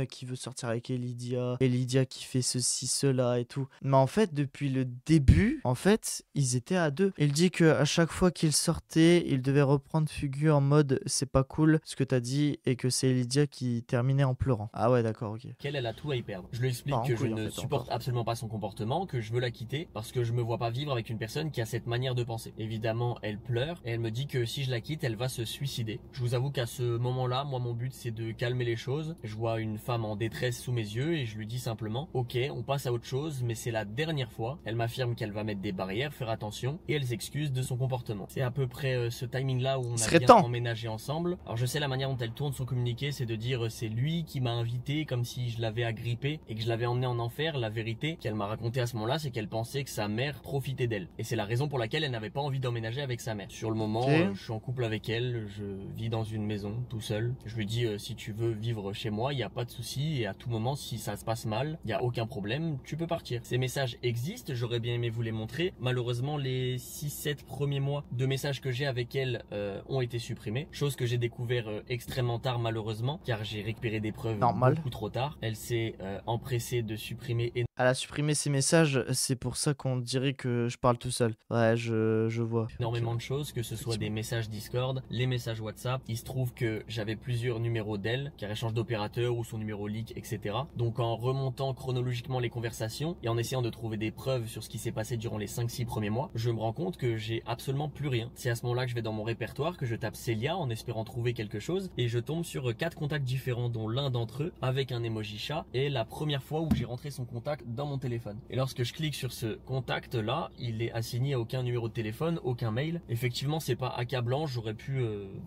S1: qui veut sortir avec Lydia qui fait ceci, cela et tout. Mais en fait, depuis le début, en fait, ils étaient à 2. Il dit qu'à chaque fois qu'il sortait, il devait reprendre Fugu en mode c'est pas cool ce que t'as dit et que c'est Lydia qui terminait en pleurant. Ah ouais, d'accord, ok.
S2: Elle a tout à y perdre. Je lui explique que je ne supporte absolument pas son comportement, que je veux la quitter parce que je me vois pas vivre avec une personne qui a cette manière de penser. Évidemment, elle pleure et elle me dit que si je la quitte, elle va se suicider. Je vous avoue qu'à ce moment-là, moi mon but c'est de calmer les choses. Je vois une femme en détresse sous mes yeux et je lui dis simplement ok, on passe à autre chose, mais c'est la dernière fois. Elle m'affirme qu'elle va mettre des barrières, faire attention, et elle s'excuse de son comportement. C'est à peu près ce timing-là où on a bien emménagé ensemble. Alors je sais la manière dont elle tourne son communiqué, c'est de dire c'est lui qui m'a invité comme si je l'avais agrippé et que je l'avais emmené en enfer. La vérité qu'elle m'a raconté à ce moment-là, c'est qu'elle pensait que sa mère profitait d'elle. Et c'est la raison pour laquelle elle n'avait pas envie d'emménager avec sa mère. Sur le moment, je suis en couple avec elle, je vis dans une maison tout seul. Je lui dis si tu veux vivre chez moi, il n'y a pas de souci, et à tout moment, si ça se passe mal, il n'y a aucun problème, tu peux partir. Ces messages existent, j'aurais bien aimé vous les montrer. Malheureusement, les 6-7 premiers mois de messages que j'ai avec elle ont été supprimés. Chose que j'ai découvert extrêmement tard malheureusement, car j'ai récupéré des preuves beaucoup trop tard. Elle s'est empressée de supprimer.
S1: Elle a supprimé ses messages, c'est pour ça qu'on dirait que je parle tout seul. Ouais, je vois.
S2: Énormément de choses, que ce soit des messages Discord, les messages WhatsApp. Il se trouve que j'avais plusieurs numéros d'elle, car elle change d'opérateur ou son numéro leak, etc. Donc en remontant chronologiquement les conversations et en essayant de trouver des preuves sur ce qui s'est passé durant les 5-6 premiers mois, je me rends compte que j'ai absolument plus rien. C'est à ce moment-là que je vais dans mon répertoire, que je tape Célia en espérant trouver quelque chose, et je tombe sur 4 contacts différents, dont l'un d'entre eux avec un emoji chat, et la première fois où j'ai rentré son contact dans mon téléphone. Et lorsque je clique sur ce contact là, il est assigné à aucun numéro de téléphone, aucun mail. Effectivement, c'est pas accablant, j'aurais pu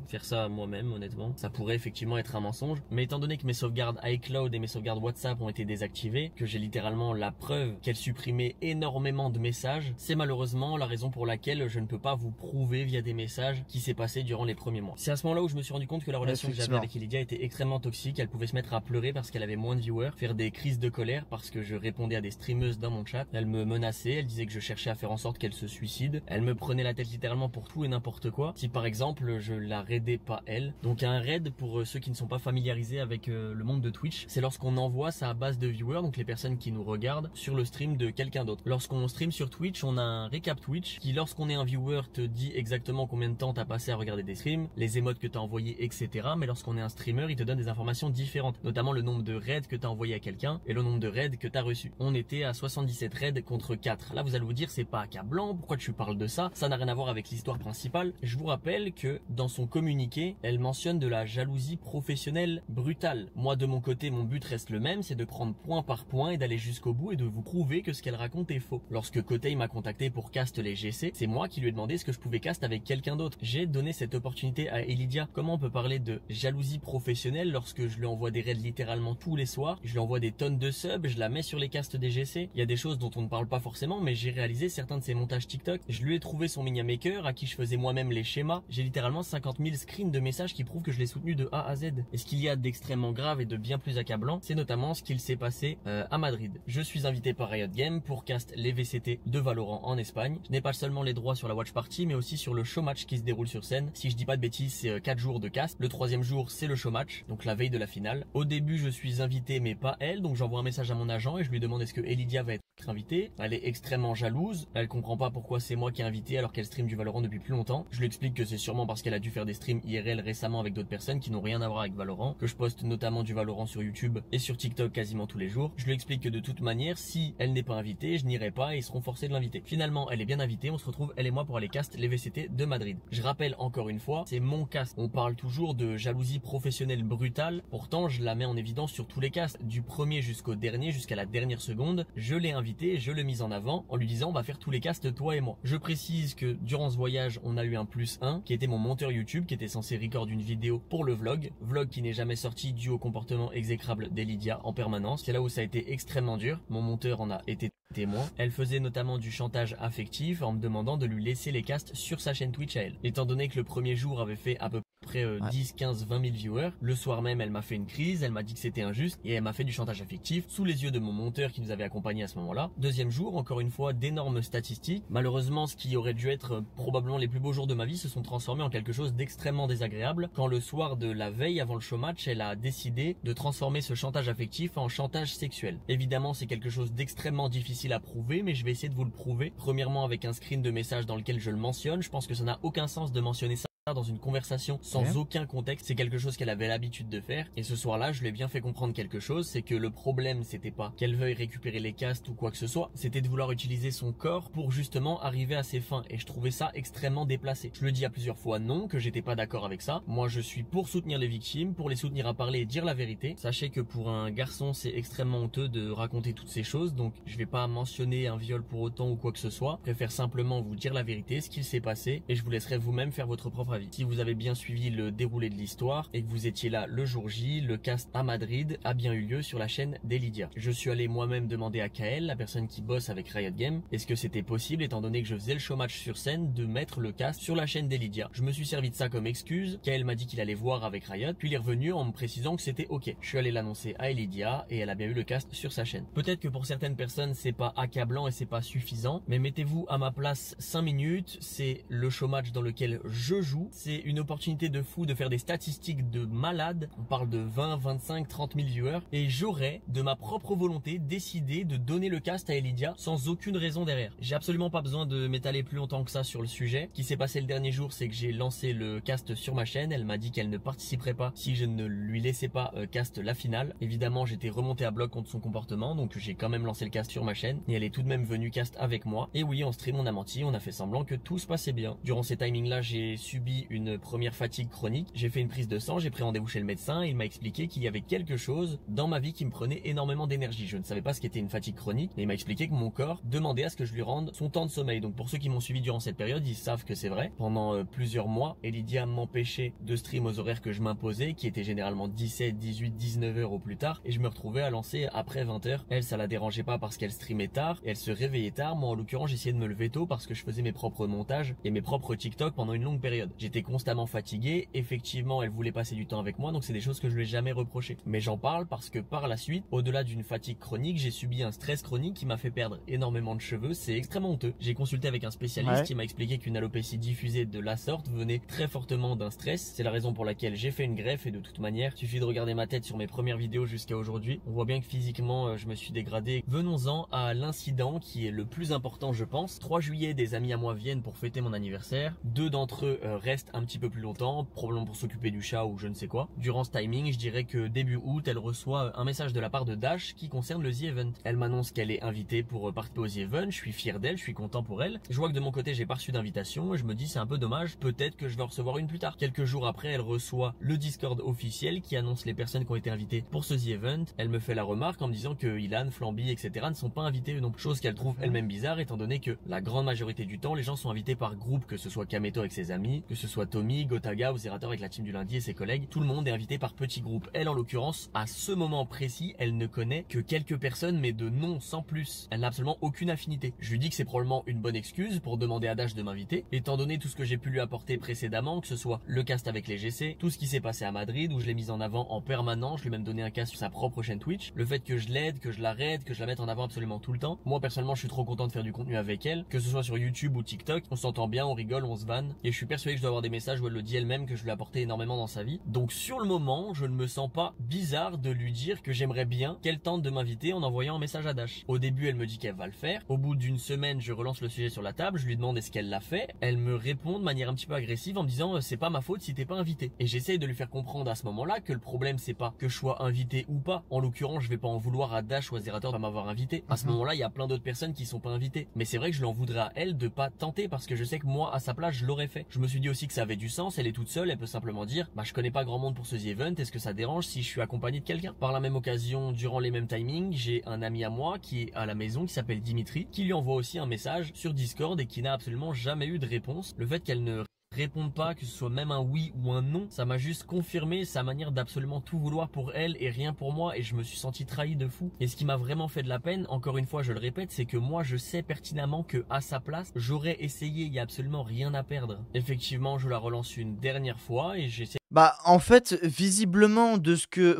S2: faire ça moi-même, honnêtement. Ça pourrait effectivement être un mensonge, mais étant donné que mes sauvegardes iCloud et mes sauvegardes WhatsApp ont été désactivées, que j'ai littéralement la preuve qu'elle supprimait énormément de messages, c'est malheureusement la raison pour laquelle je ne peux pas vous prouver via des messages qui s'est passé durant les premiers mois. C'est à ce moment-là où je me suis rendu compte que la relation que j'avais avec Elydia était extrêmement toxique. Elle pouvait se mettre à pleurer parce qu'elle avait moins de viewers, faire des crises de colère parce que je répondais à des streameuses dans mon chat. Elle me menaçait, elle disait que je cherchais à faire en sorte qu'elle se suicide. Elle me prenait la tête littéralement pour tout et n'importe quoi. Si par exemple je la raidais pas elle. Donc un raid, pour ceux qui ne sont pas familiarisés avec le monde de Twitch, c'est lorsqu'on envoie sa base de viewers, donc les personnes qui nous regardent, sur le stream de quelqu'un d'autre. Lorsqu'on stream sur Twitch, on a un récap Twitch qui, lorsqu'on est un viewer, te dit exactement combien de temps t'as passé à regarder des streams, les émotes que t'as envoyées, etc. Mais lorsqu'on est un streamer, il te donne des informations différentes, notamment le nombre de raids que t'as envoyé à quelqu'un et le nombre de raids que t'as reçu. On était à 77 raids contre 4. Là, vous allez vous dire, c'est pas accablant, pourquoi tu parles de ça? Ça n'a rien à voir avec l'histoire principale. Je vous rappelle que dans son communiqué, elle mentionne de la jalousie professionnelle brutale. Moi, de mon côté, mon but reste le même, c'est de prendre point par point et d'aller jusqu'au bout et de vous prouver que ce qu'elle raconte est faux. Lorsque Kotei m'a contacté pour cast les GC, c'est moi qui lui ai demandé ce que je pouvais cast avec quelqu'un d'autre. J'ai donné cette opportunité à Elydia. Comment on peut parler de jalousie professionnelle lorsque je lui envoie des raids littéralement tous les soirs, je lui envoie des tonnes de subs, je la mets sur les casts des GC. Il y a des choses dont on ne parle pas forcément, mais j'ai réalisé certains de ses montages TikTok. Je lui ai trouvé son Miniamaker à qui je faisais moi-même les schémas. J'ai littéralement 50 000 screens de messages qui prouvent que je l'ai soutenu de A à Z. Et ce qu'il y a d'extrêmement grave et de bien plus accablant, c'est notamment ce qu'il s'est passé à Madrid. Je suis invité par Riot Games pour cast les VCT de Valorant en Espagne. Je n'ai pas seulement les droits sur la watch party, mais aussi sur le show match qui se déroule sur scène. Si je dis pas de bêtises, c'est 4 jours de cast. Le 3e jour, c'est le show match, donc la veille de la finale. Au début, je suis invité, mais pas elle, donc j'envoie un message à mon agent et je lui demande est-ce que Elydia va être invitée. Elle est extrêmement jalouse. Elle comprend pas pourquoi c'est moi qui ai invité alors qu'elle stream du Valorant depuis plus longtemps. Je lui explique que c'est sûrement parce qu'elle a dû faire des streams IRL récemment avec d'autres personnes qui n'ont rien à voir avec Valorant, que je poste notamment du Valorant sur YouTube et sur TikTok quasiment tous les jours. Je lui explique que de toute manière, si elle n'est pas invitée, je n'irai pas et ils seront forcés de l'inviter. Finalement, elle est bien invitée. On se retrouve, elle et moi, pour aller cast les VCT de Madrid. Je rappelle encore une fois, c'est mon cast. On parle toujours de jalousie professionnelle brutale. Pourtant, je la mets en évidence sur tous les casts, du premier jusqu'au dernier, jusqu'à la dernière seconde. Je l'ai invité, je l'ai mise en avant en lui disant on va faire tous les casts toi et moi. Je précise que durant ce voyage, on a eu un +1 qui était mon monteur YouTube qui était censé record une vidéo pour le vlog qui n'est jamais sorti dû au comportement exécrable d'Elydia en permanence. C'est là où ça a été extrêmement dur. Mon monteur en a été témoin. Elle faisait notamment du chantage affectif en me demandant de lui laisser les casts sur sa chaîne Twitch à elle. Étant donné que le premier jour avait fait à peu près 10, 15, 20 000 viewers, le soir même elle m'a fait une crise, elle m'a dit que c'était injuste et elle m'a fait du chantage affectif sous les yeux de mon monteur qui nous avait accompagnés à ce moment-là. Deuxième jour, encore une fois, d'énormes statistiques. Malheureusement, ce qui aurait dû être probablement les plus beaux jours de ma vie se sont transformés en quelque chose d'extrêmement désagréable quand le soir de la veille avant le show match, elle a décidé de transformer ce chantage affectif en chantage sexuel. Évidemment, c'est quelque chose d'extrêmement difficile à prouver, mais je vais essayer de vous le prouver. Premièrement, avec un screen de message dans lequel je le mentionne. Je pense que ça n'a aucun sens de mentionner ça dans une conversation sans aucun contexte, c'est quelque chose qu'elle avait l'habitude de faire. Et ce soir-là, je lui ai bien fait comprendre quelque chose, c'est que le problème, c'était pas qu'elle veuille récupérer les castes ou quoi que ce soit, c'était de vouloir utiliser son corps pour justement arriver à ses fins. Et je trouvais ça extrêmement déplacé. Je lui ai dit à plusieurs fois non, que j'étais pas d'accord avec ça. Moi, je suis pour soutenir les victimes, pour les soutenir à parler et dire la vérité. Sachez que pour un garçon, c'est extrêmement honteux de raconter toutes ces choses, donc je vais pas mentionner un viol pour autant ou quoi que ce soit. Je préfère simplement vous dire la vérité, ce qu'il s'est passé, et je vous laisserai vous-même faire votre propre avis. Si vous avez bien suivi le déroulé de l'histoire et que vous étiez là le jour J, le cast à Madrid a bien eu lieu sur la chaîne d'Elydia. Je suis allé moi-même demander à Kael, la personne qui bosse avec Riot Games, est-ce que c'était possible, étant donné que je faisais le showmatch sur scène, de mettre le cast sur la chaîne d'Elydia. Je me suis servi de ça comme excuse. Kael m'a dit qu'il allait voir avec Riot, puis il est revenu en me précisant que c'était ok. Je suis allé l'annoncer à Elydia et elle a bien eu le cast sur sa chaîne. Peut-être que pour certaines personnes c'est pas accablant et c'est pas suffisant, mais mettez-vous à ma place 5 minutes, c'est le showmatch dans lequel je joue, c'est une opportunité de fou de faire des statistiques de malade, on parle de 20, 25, 30 000 viewers, et j'aurais de ma propre volonté décidé de donner le cast à Elydia sans aucune raison derrière. J'ai absolument pas besoin de m'étaler plus longtemps que ça sur le sujet. Ce qui s'est passé le dernier jour, c'est que j'ai lancé le cast sur ma chaîne, elle m'a dit qu'elle ne participerait pas si je ne lui laissais pas cast la finale. Évidemment, j'étais remonté à bloc contre son comportement, donc j'ai quand même lancé le cast sur ma chaîne, et elle est tout de même venue cast avec moi. Et oui, en stream on a menti, on a fait semblant que tout se passait bien. Durant ces timings là, j'ai subi une première fatigue chronique, j'ai fait une prise de sang, j'ai pris rendez-vous chez le médecin, et il m'a expliqué qu'il y avait quelque chose dans ma vie qui me prenait énormément d'énergie. Je ne savais pas ce qu'était une fatigue chronique, mais il m'a expliqué que mon corps demandait à ce que je lui rende son temps de sommeil. Donc pour ceux qui m'ont suivi durant cette période, ils savent que c'est vrai. Pendant plusieurs mois, Elydia m'empêchait de stream aux horaires que je m'imposais, qui étaient généralement 17, 18, 19 heures au plus tard, et je me retrouvais à lancer après 20 heures. Elle, ça la dérangeait pas parce qu'elle streamait tard, et elle se réveillait tard. Moi, en l'occurrence, j'essayais de me lever tôt parce que je faisais mes propres montages et mes propres TikTok pendant une longue période. J'étais constamment fatigué. Effectivement, elle voulait passer du temps avec moi, donc c'est des choses que je lui ai jamais reproché. Mais j'en parle parce que par la suite, au-delà d'une fatigue chronique, j'ai subi un stress chronique qui m'a fait perdre énormément de cheveux. C'est extrêmement honteux. J'ai consulté avec un spécialiste qui m'a expliqué qu'une alopécie diffusée de la sorte venait très fortement d'un stress. C'est la raison pour laquelle j'ai fait une greffe, et de toute manière, il suffit de regarder ma tête sur mes premières vidéos jusqu'à aujourd'hui. On voit bien que physiquement, je me suis dégradé. Venons-en à l'incident qui est le plus important, je pense. 3 juillet, des amis à moi viennent pour fêter mon anniversaire. 2 d'entre eux restent un petit peu plus longtemps, probablement pour s'occuper du chat ou je ne sais quoi. Durant ce timing, je dirais que début août, elle reçoit un message de la part de Dash qui concerne le The Event. Elle m'annonce qu'elle est invitée pour participer au The Event. Je suis fier d'elle, je suis content pour elle. Je vois que de mon côté, j'ai pas reçu d'invitation et je me dis c'est un peu dommage, peut-être que je vais en recevoir une plus tard. Quelques jours après, elle reçoit le Discord officiel qui annonce les personnes qui ont été invitées pour ce The Event. Elle me fait la remarque en me disant que Ilan, Flamby, etc. ne sont pas invités, donc chose qu'elle trouve elle-même bizarre, étant donné que la grande majorité du temps, les gens sont invités par groupe, que ce soit Kameto avec ses amis, que ce soit Tommy, Gotaga ou Zerator avec la team du lundi et ses collègues. Tout le monde est invité par petits groupes. Elle, en l'occurrence, à ce moment précis, elle ne connaît que quelques personnes, mais de nom sans plus. Elle n'a absolument aucune affinité. Je lui dis que c'est probablement une bonne excuse pour demander à Dash de m'inviter, étant donné tout ce que j'ai pu lui apporter précédemment, que ce soit le cast avec les GC, tout ce qui s'est passé à Madrid où je l'ai mise en avant en permanence, je lui ai même donné un cast sur sa propre chaîne Twitch, le fait que je l'aide, que je l'arrête, que je la mette en avant absolument tout le temps. Moi personnellement, je suis trop content de faire du contenu avec elle, que ce soit sur YouTube ou TikTok, on s'entend bien, on rigole, on se vanne, et je suis persuadé que je dois avoir des messages où elle le dit elle-même que je lui ai apporté énormément dans sa vie. Donc sur le moment, je ne me sens pas bizarre de lui dire que j'aimerais bien qu'elle tente de m'inviter en envoyant un message à Dash. Au début, elle me dit qu'elle va le faire. Au bout d'une semaine, je relance le sujet sur la table, je lui demande est-ce qu'elle l'a fait. Elle me répond de manière un petit peu agressive en me disant c'est pas ma faute si t'es pas invité. Et j'essaye de lui faire comprendre à ce moment-là que le problème c'est pas que je sois invité ou pas. En l'occurrence, je vais pas en vouloir à Dash ou à Zerator de m'avoir invité. À ce moment-là, il y a plein d'autres personnes qui sont pas invitées. Mais c'est vrai que je l'en voudrais à elle de pas tenter parce que je sais que moi à sa place je l'aurais fait. Je me suis dit aussi que ça avait du sens, elle est toute seule, elle peut simplement dire bah je connais pas grand monde pour ce The Event, est-ce que ça dérange si je suis accompagné de quelqu'un? Par la même occasion, durant les mêmes timings, j'ai un ami à moi qui est à la maison qui s'appelle Dimitri, qui lui envoie aussi un message sur Discord et qui n'a absolument jamais eu de réponse. Le fait qu'elle ne réponde pas, que ce soit même un oui ou un non, ça m'a juste confirmé sa manière d'absolument tout vouloir pour elle et rien pour moi, et je me suis senti trahi de fou. Et ce qui m'a vraiment fait de la peine, encore une fois je le répète, c'est que moi je sais pertinemment que à sa place j'aurais essayé, il y a absolument rien à perdre. Effectivement, je la relance une dernière fois et j'essaie.
S1: Bah en fait, visiblement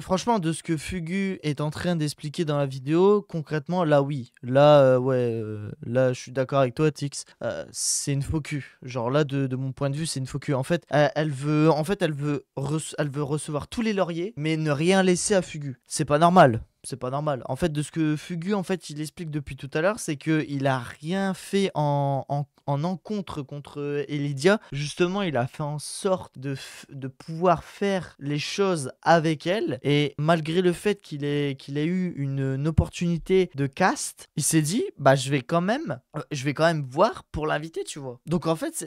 S1: franchement de ce que Fugu est en train d'expliquer dans la vidéo, concrètement là oui, là là je suis d'accord avec toi Tix, c'est une faux cul. Genre là de mon point de vue, c'est une faux cul. En fait, elle veut recevoir tous les lauriers mais ne rien laisser à Fugu. C'est pas normal. c'est pas normal. En fait, de ce que Fugu, en fait, il explique depuis tout à l'heure, c'est qu'il a rien fait en encontre contre Elidia. Justement, il a fait en sorte de pouvoir faire les choses avec elle. Et malgré le fait qu'il ait eu une opportunité de cast, il s'est dit, bah, je vais quand même voir pour l'inviter, tu vois. Donc, en fait,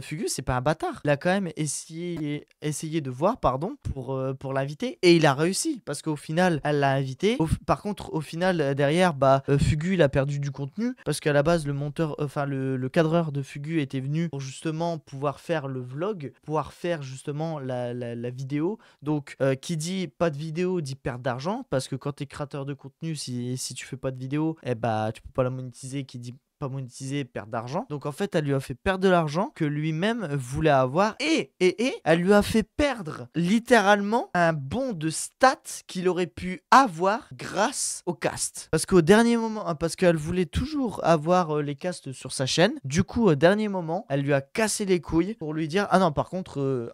S1: Fugu, c'est pas un bâtard. Il a quand même essayé de voir, pardon, pour l'inviter. Et il a réussi. Parce qu'au final, elle l'a invité. Par contre, au final, derrière, bah, Fugu, il a perdu du contenu. Parce qu'à la base, le monteur, enfin, le cadreur de Fugu était venu pour justement pouvoir faire le vlog, pouvoir faire justement la vidéo. Donc, qui dit pas de vidéo dit perte d'argent. Parce que quand tu es créateur de contenu, si tu fais pas de vidéo, eh bah, tu peux pas la monétiser. Qui dit pas monétiser, perdre d'argent. Donc en fait, elle lui a fait perdre de l'argent que lui-même voulait avoir et elle lui a fait perdre littéralement un bon de stats qu'il aurait pu avoir grâce au cast. Parce qu'au dernier moment, parce qu'elle voulait toujours avoir les casts sur sa chaîne. Du coup, au dernier moment, elle lui a cassé les couilles pour lui dire ah non, par contre,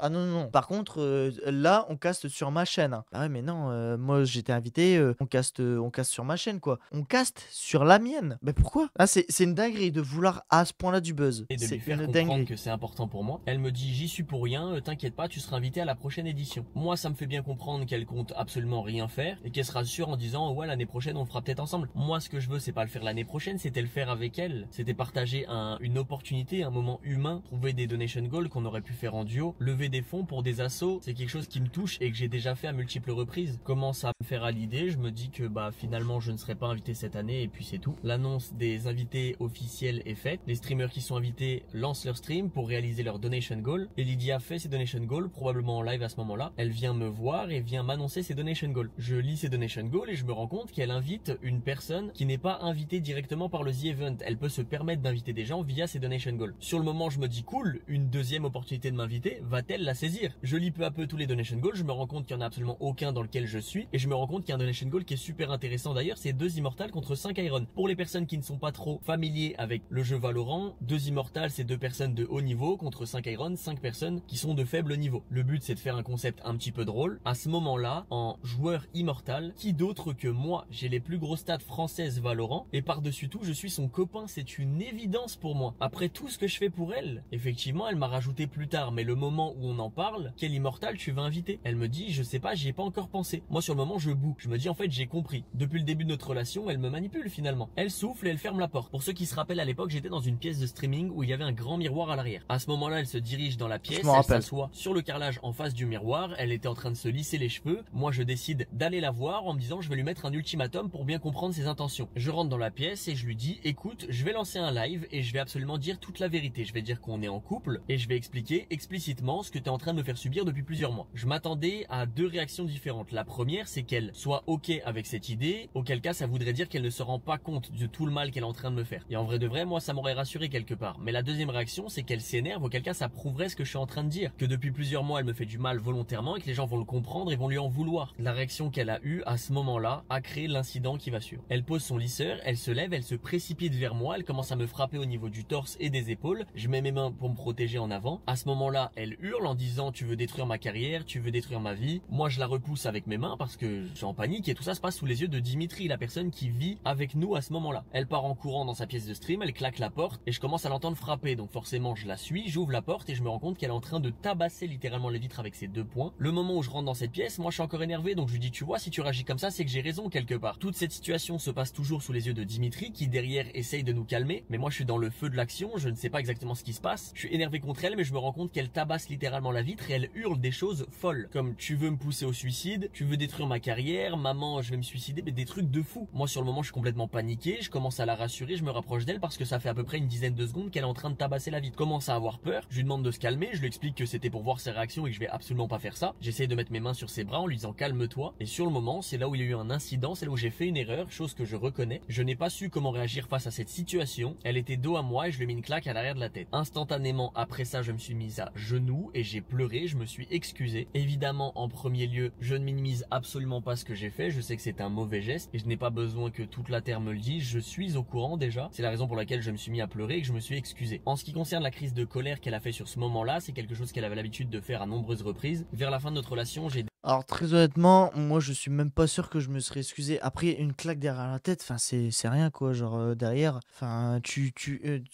S1: par contre, là, on caste sur ma chaîne. Ah ouais, mais non, moi j'étais invité, on caste sur ma chaîne quoi. On caste sur la mienne. Mais pourquoi? Ah, c'est une dinguerie de vouloir à ce point-là du buzz.
S2: Et de lui faire comprendre que c'est important pour moi. Elle me dit j'y suis pour rien, t'inquiète pas, tu seras invité à la prochaine édition. Moi ça me fait bien comprendre qu'elle compte absolument rien faire et qu'elle se rassure en disant ouais l'année prochaine on le fera peut-être ensemble. Moi ce que je veux c'est pas le faire l'année prochaine, c'était le faire avec elle. C'était partager une opportunité, un moment humain, trouver des donation goals qu'on aurait pu faire en duo, lever des fonds pour des assos. C'est quelque chose qui me touche et que j'ai déjà fait à multiples reprises. Commence à me faire à l'idée, je me dis que bah finalement je ne serai pas invité cette année et puis c'est tout. L'annonce des invités officiels est faite. Les streamers qui sont invités lancent leur stream pour réaliser leur donation goal. Et Lydia fait ses donation goals, probablement en live à ce moment-là. Elle vient me voir et vient m'annoncer ses donation goals. Je lis ses donation goals et je me rends compte qu'elle invite une personne qui n'est pas invitée directement par le The Event. Elle peut se permettre d'inviter des gens via ses donation goals. Sur le moment, je me dis cool, une deuxième opportunité de m'inviter, va-t-elle la saisir? Je lis peu à peu tous les donation goals, je me rends compte qu'il n'y en a absolument aucun dans lequel je suis et je me rends compte qu'il y a un donation goal qui est super intéressant d'ailleurs, c'est 2 Immortals contre 5 Iron. Pour les personnes qui ne sont pas trop familiers avec le jeu Valorant, 2 Immortals c'est 2 personnes de haut niveau contre 5 Iron, 5 personnes qui sont de faible niveau. Le but c'est de faire un concept un petit peu drôle. À ce moment-là, en joueur immortal, qui d'autre que moi, j'ai les plus gros stats françaises Valorant et par-dessus tout je suis son copain, c'est une évidence pour moi. Après tout ce que je fais pour elle, effectivement elle m'a rajouté plus tard, mais le moment où on en parle, quel Immortal tu vas inviter? Elle me dit je sais pas, j'y ai pas encore pensé. Moi sur le moment je boue, je me dis en fait j'ai compris. Depuis le début de notre relation, elle me manipule finalement. Elle souffle et elle ferme la porte. Pour ceux qui se rappellent à l'époque, j'étais dans une pièce de streaming où il y avait un grand miroir à l'arrière. À ce moment-là, elle se dirige dans la pièce, elle s'assoit sur le carrelage en face du miroir, elle était en train de se lisser les cheveux. Moi, je décide d'aller la voir en me disant je vais lui mettre un ultimatum pour bien comprendre ses intentions. Je rentre dans la pièce et je lui dis écoute, je vais lancer un live et je vais absolument dire toute la vérité. Je vais dire qu'on est en couple et je vais expliquer explicitement ce que tu es en train de me faire subir depuis plusieurs mois. Je m'attendais à 2 réactions différentes. La première, c'est qu'elle soit ok avec cette idée, auquel cas ça voudrait dire qu'elle ne se rend pas compte de tout le mal qu'elle est en train de me faire. Et en vrai de vrai, moi ça m'aurait rassuré quelque part. Mais la deuxième réaction, c'est qu'elle s'énerve, auquel cas ça prouverait ce que je suis en train de dire, que depuis plusieurs mois elle me fait du mal volontairement et que les gens vont le comprendre et vont lui en vouloir. La réaction qu'elle a eue à ce moment-là a créé l'incident qui va suivre. Elle pose son lisseur, elle se lève, elle se précipite vers moi, elle commence à me frapper au niveau du torse et des épaules. Je mets mes mains pour me protéger en avant. À ce moment-là, elle hurle en disant tu veux détruire ma carrière, tu veux détruire ma vie. Moi je la repousse avec mes mains parce que je suis en panique et tout ça se passe sous les yeux de Dimitri, la personne qui vit avec nous à ce moment-là. Elle part en courant dans sa pièce de stream, elle claque la porte et je commence à l'entendre frapper. Donc forcément je la suis, j'ouvre la porte et je me rends compte qu'elle est en train de tabasser littéralement les vitres avec ses 2 poings. Le moment où je rentre dans cette pièce, moi je suis encore énervé, donc je lui dis tu vois, si tu réagis comme ça c'est que j'ai raison quelque part. Toute cette situation se passe toujours sous les yeux de Dimitri qui derrière essaye de nous calmer, mais moi je suis dans le feu de l'action, je ne sais pas exactement ce qui se passe. Je suis énervé contre elle, mais je me rends compte qu'elle tabasse littéralement la vitre et elle hurle des choses folles comme tu veux me pousser au suicide, tu veux détruire ma carrière, maman je vais me suicider, mais des trucs de fou. Moi sur le moment je suis complètement paniqué, je commence à la rassurer, je me rapproche d'elle parce que ça fait à peu près une dizaine de secondes qu'elle est en train de tabasser la vitre. Commence à avoir peur, je lui demande de se calmer, je lui explique que c'était pour voir ses réactions et que je vais absolument pas faire ça. J'essaye de mettre mes mains sur ses bras en lui disant calme-toi, et sur le moment c'est là où il y a eu un incident, c'est là où j'ai fait une erreur, chose que je reconnais. Je n'ai pas su comment réagir face à cette situation, elle était dos à moi et je lui ai mis une claque à l'arrière de la tête. Instantanément après ça je me suis mise à genoux et j'ai pleuré, je me suis excusé. Évidemment en premier lieu je ne minimise absolument pas ce que j'ai fait, je sais que c'est un mauvais geste et je n'ai pas besoin que toute la terre me le dise, je suis au courant déjà, c'est la raison pour laquelle je me suis mis à pleurer et que je me suis excusé. En ce qui concerne la crise de colère qu'elle a fait sur ce moment-là, c'est quelque chose qu'elle avait l'habitude de faire à nombreuses reprises. Vers la fin de notre relation, j'ai
S1: Alors très honnêtement, moi je suis même pas sûr que je me serais excusé. Après une claque derrière la tête, enfin c'est rien quoi, genre derrière, enfin tu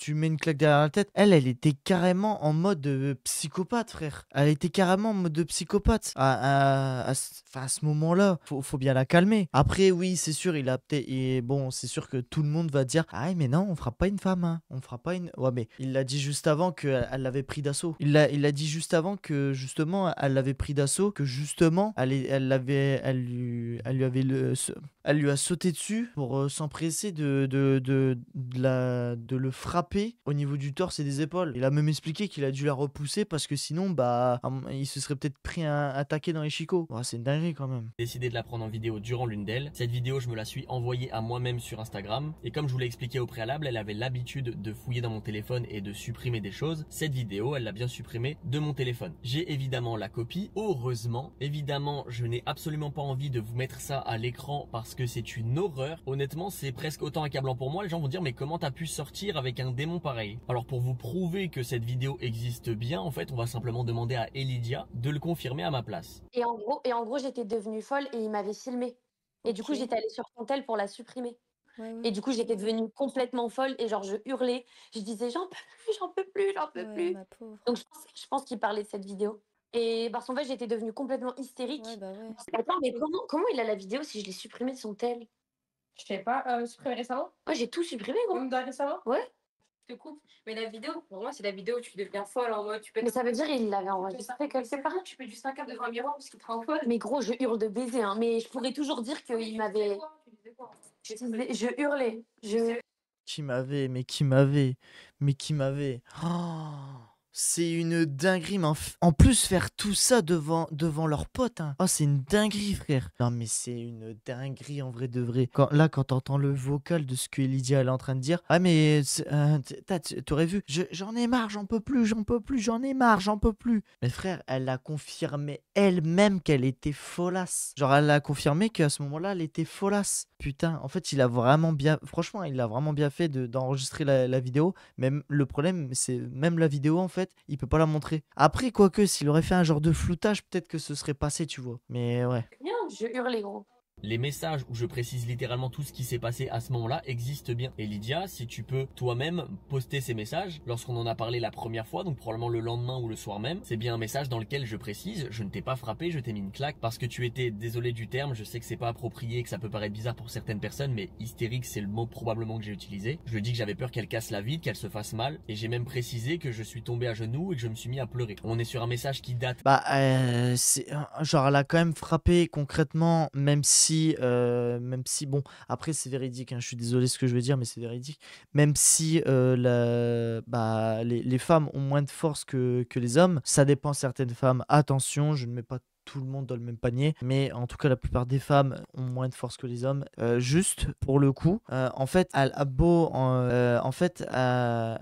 S1: mets une claque derrière la tête. Elle était carrément en mode psychopathe frère. Elle était carrément en mode de psychopathe. Enfin, à ce moment-là, faut bien la calmer. Après oui c'est sûr, il a peut-être et bon c'est sûr que tout le monde va dire ah mais non on frappe pas une femme, hein. On fera pas une. Ouais mais il l'a dit juste avant qu'elle l'avait pris d'assaut. Il a dit juste avant que justement elle l'avait pris d'assaut, que justement elle lui a sauté dessus pour s'empresser de le frapper au niveau du torse et des épaules. Il a même expliqué qu'il a dû la repousser parce que sinon bah il se serait peut-être pris un taquet dans les chicots. Ouais, c'est une dinguerie quand même.
S2: J'ai décidé de la prendre en vidéo durant l'une d'elles. Cette vidéo, je me la suis envoyée à moi-même sur Instagram. Et comme je vous l'ai expliqué au préalable, elle avait l'habitude de fouiller dans mon téléphone et de supprimer des choses. Cette vidéo, elle l'a bien supprimée de mon téléphone. J'ai évidemment la copie, heureusement. Évidemment, je n'ai absolument pas envie de vous mettre ça à l'écran parce que c'est une horreur. Honnêtement, c'est presque autant accablant pour moi. Les gens vont dire mais comment t'as pu sortir avec un démon pareil? Alors pour vous prouver que cette vidéo existe bien, en fait, on va simplement demander à Elidia de le confirmer à ma place.
S6: Et en gros, j'étais devenue folle et il m'avait filmé. Et du coup,
S8: Ok.
S6: j'étais allée sur son tel pour la supprimer.
S8: Ouais,
S6: Et
S8: ouais.
S6: du coup, j'étais devenue complètement folle et genre, je hurlais. Je disais, j'en peux plus, j'en peux plus, j'en peux
S8: Ouais,
S6: plus.
S8: ma pauvre.
S6: Donc, je pense qu'il parlait de cette vidéo. Et parce qu'en fait, j'étais devenue complètement hystérique.
S8: Ouais, bah ouais.
S6: Attends, mais comment il a la vidéo si je l'ai supprimée de son tel?
S4: Je sais pas, supprimé récemment?
S6: Moi, j'ai tout supprimé, gros.
S4: Même récemment?
S6: Ouais.
S4: Je te coupe. Mais la vidéo, pour moi, c'est la vidéo où tu deviens folle en mode tu peux
S6: Mais ça veut dire qu'il l'avait
S4: tu
S6: enregistré quelque part.
S4: tu peux du 5 devant un miroir parce qu'il te rend folle.
S6: Mais gros, je hurle de baiser, hein. Mais je pourrais toujours dire qu'il m'avait.
S4: Tu disais quoi?
S6: Je hurlais.
S1: Qui m'avait. Oh, c'est une dinguerie, mais en plus faire tout ça devant leurs potes, hein. Oh, c'est une dinguerie, frère. Non, mais c'est une dinguerie en vrai de vrai. Quand t'entends le vocal de ce que Lydia elle est en train de dire, ah mais t'aurais vu, j'en ai marre, j'en peux plus, j'en ai marre, j'en peux plus. Mais frère, elle a confirmé elle-même qu'elle était folasse. Genre, elle a confirmé qu'à ce moment-là, elle était folasse. Putain, en fait, franchement, il a vraiment bien fait d'enregistrer la vidéo. Même le problème, c'est même la vidéo, en fait, il peut pas la montrer. Après, quoique, s'il aurait fait un genre de floutage, peut-être que ce serait passé, tu vois. Mais ouais.
S6: Bien, je hurlais, gros.
S2: Les messages où je précise littéralement tout ce qui s'est passé à ce moment-là existent bien. Et Lydia, si tu peux toi-même poster ces messages, lorsqu'on en a parlé la première fois, donc probablement le lendemain ou le soir même, c'est bien un message dans lequel je précise, je ne t'ai pas frappé, je t'ai mis une claque parce que tu étais, désolé du terme, je sais que c'est pas approprié, que ça peut paraître bizarre pour certaines personnes, mais hystérique c'est le mot probablement que j'ai utilisé. Je lui ai dit que j'avais peur qu'elle casse la vitre, qu'elle se fasse mal, et j'ai même précisé que je suis tombé à genoux et que je me suis mis à pleurer. On est sur un message qui date.
S1: Bah, genre, elle a quand même frappé concrètement, même si, bon, après, c'est véridique, hein, je suis désolé ce que je veux dire, mais c'est véridique. Même si les femmes ont moins de force que les hommes, ça dépend certaines femmes. Attention, je ne mets pas tout le monde dans le même panier, mais en tout cas la plupart des femmes ont moins de force que les hommes. Juste pour le coup, en fait, elle a beau, ça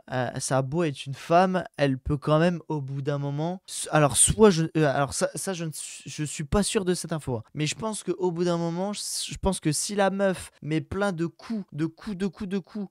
S1: a beau être une femme, elle peut quand même au bout d'un moment. Alors soit alors ça je suis pas sûr de cette info, hein, mais je pense que au bout d'un moment, je pense que si la meuf met plein de coups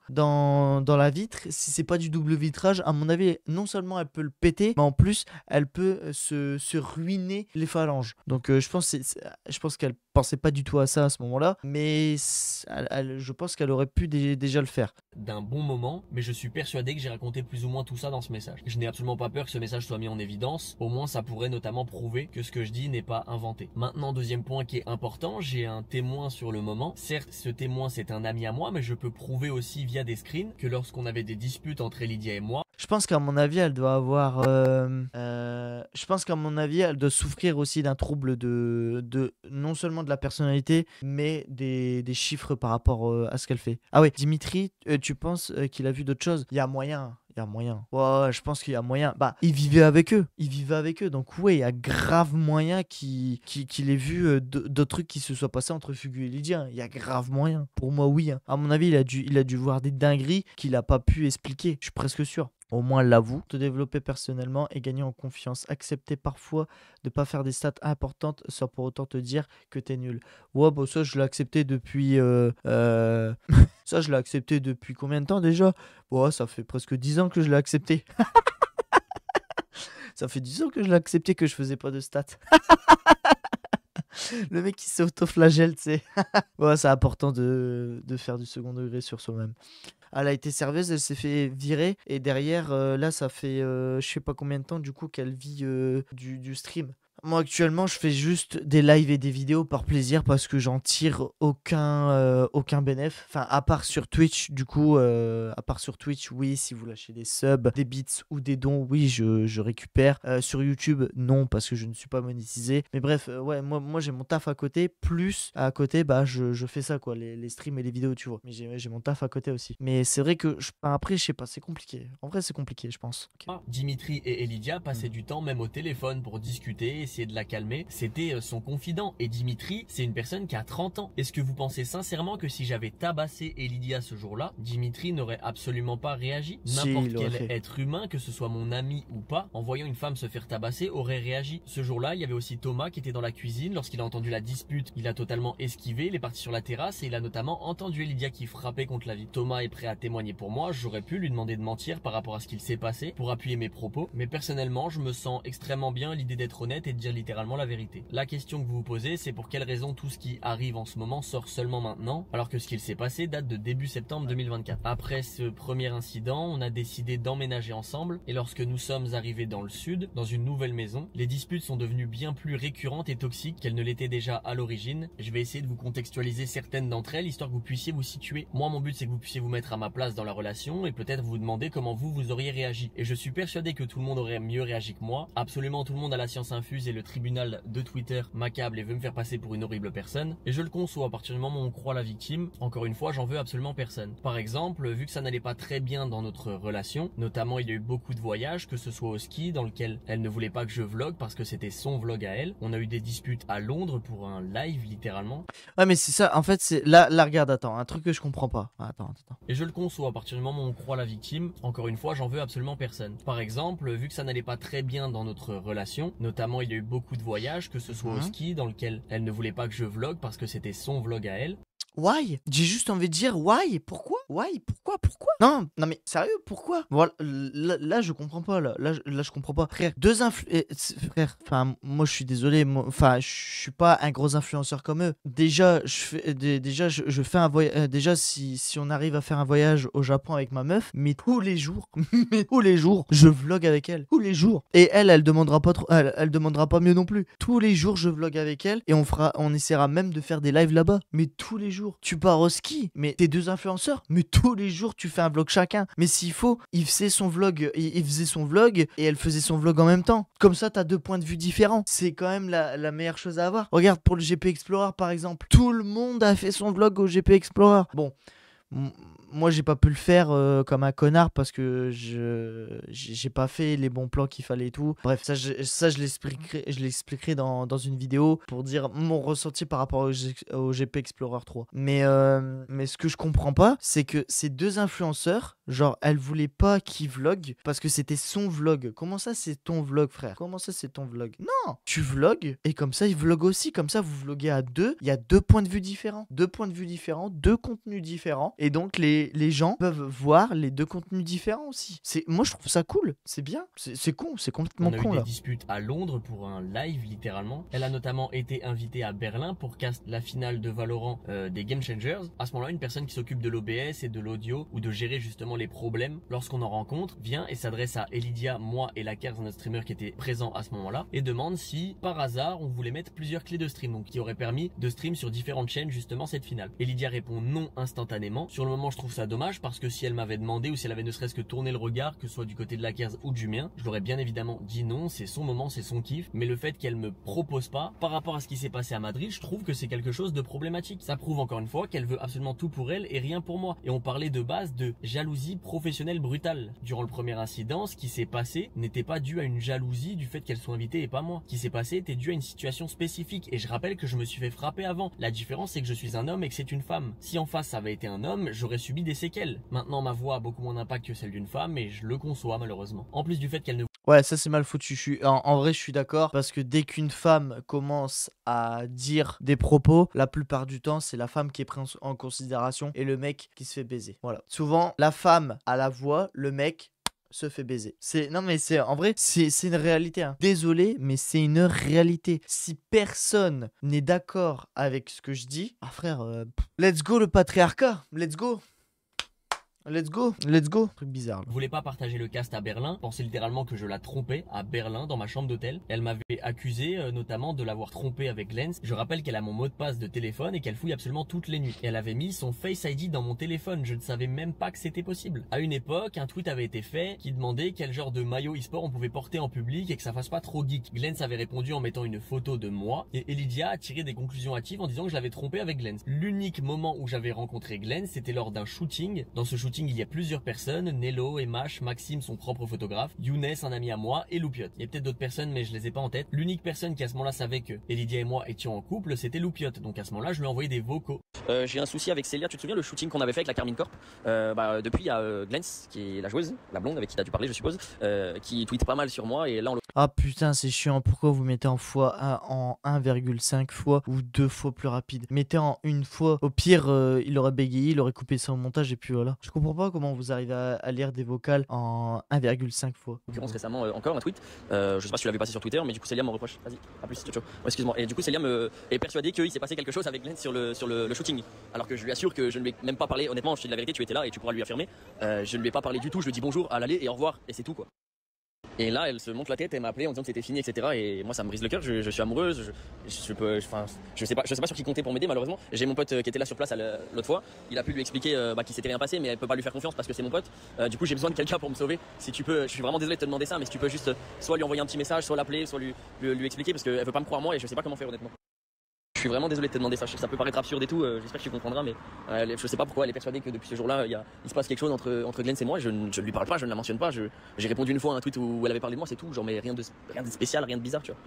S1: dans la vitre, si c'est pas du double vitrage, à mon avis, non seulement elle peut le péter, mais en plus elle peut se ruiner les phalanges. Donc je pense qu'elle pensait pas du tout à ça à ce moment-là, mais je pense qu'elle aurait pu déjà le faire.
S2: D'un bon moment, mais je suis persuadé que j'ai raconté plus ou moins tout ça dans ce message. Je n'ai absolument pas peur que ce message soit mis en évidence, au moins ça pourrait notamment prouver que ce que je dis n'est pas inventé. Maintenant, deuxième point qui est important, j'ai un témoin sur le moment. Certes, ce témoin c'est un ami à moi, mais je peux prouver aussi via des screens que lorsqu'on avait des disputes entre Lydia et moi,
S1: je pense qu'à mon avis, elle doit avoir. Je pense qu'à mon avis, elle doit souffrir aussi d'un trouble de non seulement de la personnalité, mais des chiffres par rapport à ce qu'elle fait. Ah oui, Dimitri, tu penses qu'il a vu d'autres choses? Il y a moyen. Il y a moyen. Ouais, je pense qu'il y a moyen. Bah, il vivait avec eux. Donc, ouais, il y a grave moyen qu'il ait vu d'autres trucs qui se soient passés entre Fugu et Lydia. Il y a grave moyen. Pour moi, oui. Hein. À mon avis, il a dû voir des dingueries qu'il n'a pas pu expliquer. Je suis presque sûr. Au moins, elle l'avoue. Te développer personnellement et gagner en confiance. Accepter parfois de pas faire des stats importantes sans pour autant te dire que t'es nul. Ouais, bah ça, je l'ai accepté depuis... Ça, je l'ai accepté depuis combien de temps déjà? Bon, ça fait presque 10 ans que je l'ai accepté. Ça fait 10 ans que je l'ai accepté que je faisais pas de stats. Le mec qui s'autoflagelle, tu sais. Ouais, c'est important de faire du second degré sur soi-même. Elle a été serveuse, elle s'est fait virer. Et derrière, là, ça fait je sais pas combien de temps du coup qu'elle vit du stream. Moi actuellement je fais juste des lives et des vidéos par plaisir parce que j'en tire aucun bénéf. Enfin à part sur Twitch du coup, à part sur Twitch oui si vous lâchez des subs, des bits ou des dons oui je récupère. Sur YouTube non parce que je ne suis pas monétisé. Mais bref ouais moi j'ai mon taf à côté plus à côté bah je fais ça quoi les streams et les vidéos tu vois. Mais j'ai mon taf à côté aussi. Mais c'est vrai que après je sais pas c'est compliqué. En vrai c'est compliqué je pense. Ok.
S2: Dimitri et Elidia passaient du temps même au téléphone pour discuter, essayer de la calmer. C'était son confident. Et Dimitri, c'est une personne qui a 30 ans. Est-ce que vous pensez sincèrement que si j'avais tabassé Elidia ce jour-là, Dimitri n'aurait absolument pas réagi?
S1: Si,
S2: N'importe
S1: il l'aurait
S2: quel
S1: fait.
S2: être humain, que ce soit mon ami ou pas, en voyant une femme se faire tabasser, aurait réagi. Ce jour-là, il y avait aussi Thomas qui était dans la cuisine. Lorsqu'il a entendu la dispute, il a totalement esquivé. Il est parti sur la terrasse et il a notamment entendu Elidia qui frappait contre la vitre. Thomas est prêt à témoigner pour moi. J'aurais pu lui demander de mentir par rapport à ce qu'il s'est passé pour appuyer mes propos. Mais personnellement, je me sens extrêmement bien à l'idée d'être honnête et de dire littéralement la vérité. La question que vous vous posez, c'est pour quelle raison tout ce qui arrive en ce moment sort seulement maintenant, alors que ce qu'il s'est passé date de début septembre 2024. Après ce premier incident, on a décidé d'emménager ensemble et lorsque nous sommes arrivés dans le sud, dans une nouvelle maison, les disputes sont devenues bien plus récurrentes et toxiques qu'elles ne l'étaient déjà à l'origine. Je vais essayer de vous contextualiser certaines d'entre elles, histoire que vous puissiez vous situer. Moi, mon but, c'est que vous puissiez vous mettre à ma place dans la relation et peut-être vous demander comment vous auriez réagi. Et je suis persuadé que tout le monde aurait mieux réagi que moi. Absolument tout le monde a la science infuse et le tribunal de Twitter m'accable et veut me faire passer pour une horrible personne. Et je le conçois à partir du moment où on croit la victime. Encore une fois, j'en veux absolument personne. Par exemple, vu que ça n'allait pas très bien dans notre relation, notamment il y a eu beaucoup de voyages, que ce soit au ski, dans lequel elle ne voulait pas que je vlog parce que c'était son vlog à elle. On a eu des disputes à Londres pour un live littéralement.
S1: Ouais mais c'est ça en fait c'est là regarde attends un truc que je comprends pas. Attends.
S2: Et je le conçois à partir du moment où on croit la victime. Encore une fois, j'en veux absolument personne. Par exemple, vu que ça n'allait pas très bien dans notre relation, notamment il y a eu beaucoup de voyages, que ce soit au ski, dans lequel elle ne voulait pas que je vlog parce que c'était son vlog à elle.
S1: Why? J'ai juste envie de dire why? Pourquoi? Why? Pourquoi? Non mais sérieux, pourquoi? Voilà, là je comprends pas là je comprends pas. Frère, frère, enfin moi je suis désolé, enfin je suis pas un gros influenceur comme eux. Déjà je fais un voyage déjà si on arrive à faire un voyage au Japon avec ma meuf, mais tous les jours, je vlog avec elle tous les jours. Et elle demandera pas trop, elle demandera pas mieux non plus. Tous les jours je vlog avec elle et on essaiera même de faire des lives là-bas, mais tous les jours. Tu pars au ski, mais t'es deux influenceurs, mais tous les jours tu fais un vlog chacun. Mais s'il faut, il faisait son vlog et elle faisait son vlog en même temps. Comme ça, t'as deux points de vue différents. C'est quand même la meilleure chose à avoir. Regarde pour le GP Explorer par exemple. Tout le monde a fait son vlog au GP Explorer. Bon. Moi j'ai pas pu le faire comme un connard parce que j'ai pas fait les bons plans qu'il fallait et tout. Bref, ça je l'expliquerai dans une vidéo pour dire mon ressenti par rapport au GP Explorer 3. Mais ce que je comprends pas, c'est que ces deux influenceurs, genre elle voulait pas qu'ils vlog parce que c'était son vlog. Comment ça c'est ton vlog frère? Comment ça c'est ton vlog? Non, tu vlogs et comme ça ils vloguent aussi. Comme ça vous vloguez à deux, il y a deux points de vue différents. Deux contenus différents. Et donc les gens peuvent voir les deux contenus différents aussi. Moi je trouve ça cool, c'est bien, c'est con, c'est complètement con là.
S2: On a eu des disputes à Londres pour un live littéralement. Elle a notamment été invitée à Berlin pour cast la finale de Valorant des Game Changers. À ce moment-là, une personne qui s'occupe de l'OBS et de l'audio ou de gérer justement les problèmes lorsqu'on en rencontre vient et s'adresse à Elidia, moi et Lakers, notre streamer qui était présent à ce moment-là, et demande si par hasard on voulait mettre plusieurs clés de stream, donc qui aurait permis de stream sur différentes chaînes justement cette finale. Elidia répond non instantanément. Sur le moment, je trouve ça dommage parce que si elle m'avait demandé ou si elle avait ne serait-ce que tourné le regard, que ce soit du côté de Lakers ou du mien, je l'aurais bien évidemment dit non, c'est son moment, c'est son kiff. Mais le fait qu'elle me propose pas, par rapport à ce qui s'est passé à Madrid, je trouve que c'est quelque chose de problématique. Ça prouve encore une fois qu'elle veut absolument tout pour elle et rien pour moi. Et on parlait de base de jalousie professionnelle brutale. Durant le premier incident, ce qui s'est passé n'était pas dû à une jalousie du fait qu'elle soit invitée et pas moi. Ce qui s'est passé était dû à une situation spécifique. Et je rappelle que je me suis fait frapper avant. La différence, c'est que je suis un homme et que c'est une femme. Si en face ça avait été un homme, j'aurais subi des séquelles. Maintenant, ma voix a beaucoup moins d'impact que celle d'une femme et je le conçois malheureusement. En plus du fait qu'elle ne...
S1: Ouais, ça c'est mal foutu. En vrai, je suis d'accord parce que dès qu'une femme commence à dire des propos, la plupart du temps, c'est la femme qui est prise en considération et le mec qui se fait baiser. Voilà. Souvent, la femme a la voix, le mec se fait baiser. Non mais c'est en vrai, c'est une réalité. Hein. Désolé, mais c'est une réalité. Si personne n'est d'accord avec ce que je dis, ah frère, let's go le patriarcat, let's go. Let's go, let's go. Truc bizarre.
S2: Je voulais pas partager le cast à Berlin, pensais littéralement que je la trompais à Berlin dans ma chambre d'hôtel. Elle m'avait accusé notamment de l'avoir trompée avec Glens. Je rappelle qu'elle a mon mot de passe de téléphone et qu'elle fouille absolument toutes les nuits. Et elle avait mis son Face ID dans mon téléphone, je ne savais même pas que c'était possible. À une époque, un tweet avait été fait qui demandait quel genre de maillot e-sport on pouvait porter en public et que ça fasse pas trop geek. Glens avait répondu en mettant une photo de moi et Lydia a tiré des conclusions hâtives en disant que je l'avais trompé avec Glens. L'unique moment où j'avais rencontré Glens, c'était lors d'un shooting. Dans ce shooting, il y a plusieurs personnes, Nello, Emash, Maxime, son propre photographe, Younes, un ami à moi, et Loupiot. Il y a peut-être d'autres personnes, mais je les ai pas en tête. L'unique personne qui à ce moment-là savait que Lydia et moi étions en couple, c'était Loupiot. Donc à ce moment-là, je lui ai envoyé des vocaux.
S8: J'ai un souci avec Célia, tu te souviens le shooting qu'on avait fait avec la Carmine Corp depuis il y a Glens, qui est la joueuse, la blonde avec qui tu as dû parler je suppose, qui tweet pas mal sur moi et là on
S1: Ah putain c'est chiant, pourquoi vous mettez en en 1,5 fois ou 2 fois plus rapide? Mettez en une fois, au pire il aurait bégayé, il aurait coupé ça au montage et puis voilà. Je comprends pas comment vous arrivez à lire des vocales en 1,5 fois.
S8: l'occurrence récemment encore un tweet, je sais pas si tu l'avais passé sur Twitter mais du coup Célia me reproche, vas-y, à plus, ciao ciao. Excuse-moi, et du coup Célia est persuadée qu'il s'est passé quelque chose avec Glens sur le shooting, alors que je lui assure que je ne lui ai même pas parlé, honnêtement je te dis la vérité, tu étais là et tu pourras lui affirmer, je ne lui ai pas parlé du tout, je lui ai dit bonjour à l'aller et au revoir et c'est tout quoi. Et là, elle se monte la tête, elle m'a appelé en disant que c'était fini, etc. Et moi, ça me brise le cœur. Je suis amoureuse. Je sais pas sur qui compter pour m'aider, malheureusement. J'ai mon pote qui était là sur place l'autre fois. Il a pu lui expliquer qu'il s'était rien passé, mais elle peut pas lui faire confiance parce que c'est mon pote. Du coup, j'ai besoin de quelqu'un pour me sauver. Si tu peux, je suis vraiment désolé de te demander ça, mais si tu peux juste soit lui envoyer un petit message, soit l'appeler, soit lui expliquer parce qu'elle veut pas me croire moi et je sais pas comment faire honnêtement. Je suis vraiment désolé de te demander ça, je sais que ça peut paraître absurde et tout, j'espère que tu comprendras, mais je sais pas pourquoi elle est persuadée que depuis ce jour-là, il se passe quelque chose entre Glens et moi, je ne lui parle pas, je ne la mentionne pas, j'ai répondu une fois à un tweet où elle avait parlé de moi, c'est tout, genre mais rien de spécial, rien de bizarre, tu vois.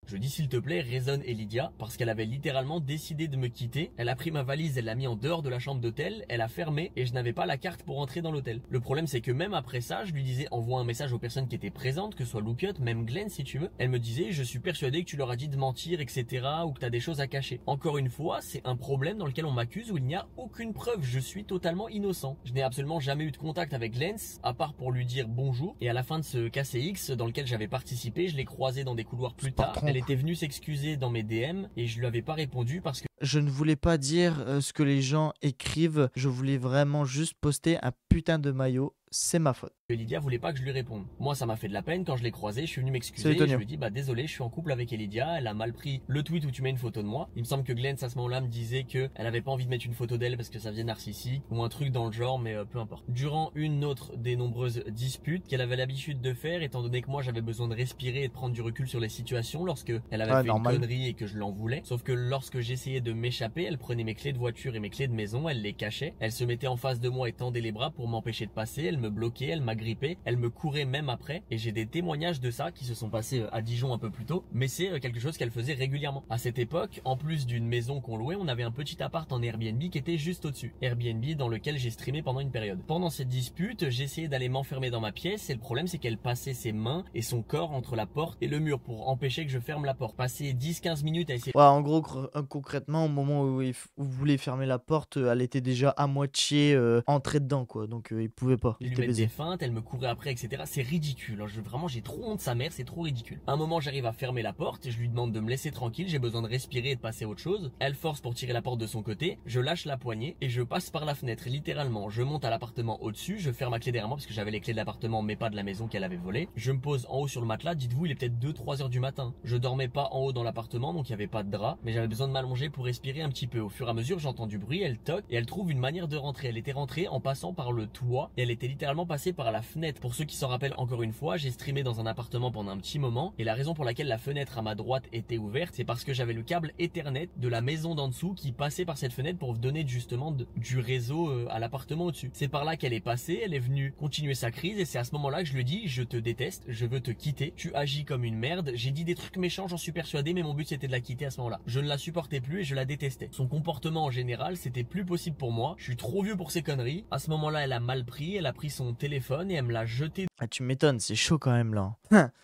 S2: Je dis s'il te plaît, raisonne Lydia, parce qu'elle avait littéralement décidé de me quitter. Elle a pris ma valise, elle l'a mis en dehors de la chambre d'hôtel, elle a fermé et je n'avais pas la carte pour entrer dans l'hôtel. Le problème c'est que même après ça, je lui disais envoie un message aux personnes qui étaient présentes, que ce soit Loupiot, même Glenn si tu veux. Elle me disait je suis persuadée que tu leur as dit de mentir, etc. ou que tu as des choses à cacher. Encore une fois, c'est un problème dans lequel on m'accuse où il n'y a aucune preuve, je suis totalement innocent. Je n'ai absolument jamais eu de contact avec Glenn, à part pour lui dire bonjour. Et à la fin de ce KCX dans lequel j'avais participé, je l'ai croisé dans des couloirs plus tard. Elle était venue s'excuser dans mes DM et je lui avais pas répondu parce que
S1: je ne voulais pas dire ce que les gens écrivent, je voulais vraiment juste poster un putain de maillot, c'est ma faute.
S2: Lydia voulait pas que je lui réponde. Moi ça m'a fait de la peine quand je l'ai croisée, je suis venu m'excuser, je lui ai dit bah désolé, je suis en couple avec Lydia, elle a mal pris le tweet où tu mets une photo de moi. Il me semble que Glenn à ce moment-là me disait que elle avait pas envie de mettre une photo d'elle parce que ça faisait narcissique ou un truc dans le genre, mais peu importe. Durant une autre des nombreuses disputes qu'elle avait l'habitude de faire, étant donné que moi j'avais besoin de respirer et de prendre du recul sur les situations lorsque elle avait fait une connerie et que je l'en voulais, sauf que lorsque j'essayais de m'échapper, elle prenait mes clés de voiture et mes clés de maison, elle les cachait, elle se mettait en face de moi et tendait les bras pour m'empêcher de passer, elle me bloquait, elle m'agrippait, elle me courait même après et j'ai des témoignages de ça qui se sont passés à Dijon un peu plus tôt, mais c'est quelque chose qu'elle faisait régulièrement. À cette époque, en plus d'une maison qu'on louait, on avait un petit appart en Airbnb qui était juste au-dessus. Airbnb dans lequel j'ai streamé pendant une période. Pendant cette dispute, j'essayais d'aller m'enfermer dans ma pièce et le problème c'est qu'elle passait ses mains et son corps entre la porte et le mur pour empêcher que je ferme la porte. Passer 10-15 minutes à essayer...
S1: Ouais, en gros, concrètement, au moment où vous voulez fermer la porte, elle était déjà à moitié entrée dedans, quoi. Donc il pouvait pas.
S2: Il lui mettait des feintes, elle me courait après, etc. C'est ridicule. Vraiment, j'ai trop honte de sa mère, c'est trop ridicule. À un moment, j'arrive à fermer la porte, je lui demande de me laisser tranquille, j'ai besoin de respirer et de passer à autre chose. Elle force pour tirer la porte de son côté, je lâche la poignée et je passe par la fenêtre, littéralement. Je monte à l'appartement au-dessus, je ferme ma clé derrière moi parce que j'avais les clés de l'appartement mais pas de la maison qu'elle avait volée. Je me pose en haut sur le matelas, dites-vous, il est peut-être 2-3 heures du matin. Je dormais pas en haut dans l'appartement, donc il y avait pas de drap, mais j'avais besoin de m'allonger pour respirer un petit peu. Au fur et à mesure, j'entends du bruit, elle toque et elle trouve une manière de rentrer. Elle était rentrée en passant par le toit et elle était littéralement passée par la fenêtre. Pour ceux qui s'en rappellent encore une fois, j'ai streamé dans un appartement pendant un petit moment et la raison pour laquelle la fenêtre à ma droite était ouverte, c'est parce que j'avais le câble Ethernet de la maison d'en dessous qui passait par cette fenêtre pour donner justement du réseau à l'appartement au-dessus. C'est par là qu'elle est passée, elle est venue continuer sa crise et c'est à ce moment-là que je lui dis je te déteste, je veux te quitter, tu agis comme une merde, j'ai dit des trucs méchants, j'en suis persuadé, mais mon but c'était de la quitter à ce moment-là. Je ne la supportais plus et je la détestais. Son comportement en général, c'était plus possible pour moi, je suis trop vieux pour ces conneries. À ce moment-là, elle a mal pris, elle a pris son téléphone et elle me l'a jeté.
S1: Ah, tu m'étonnes, c'est chaud quand même là.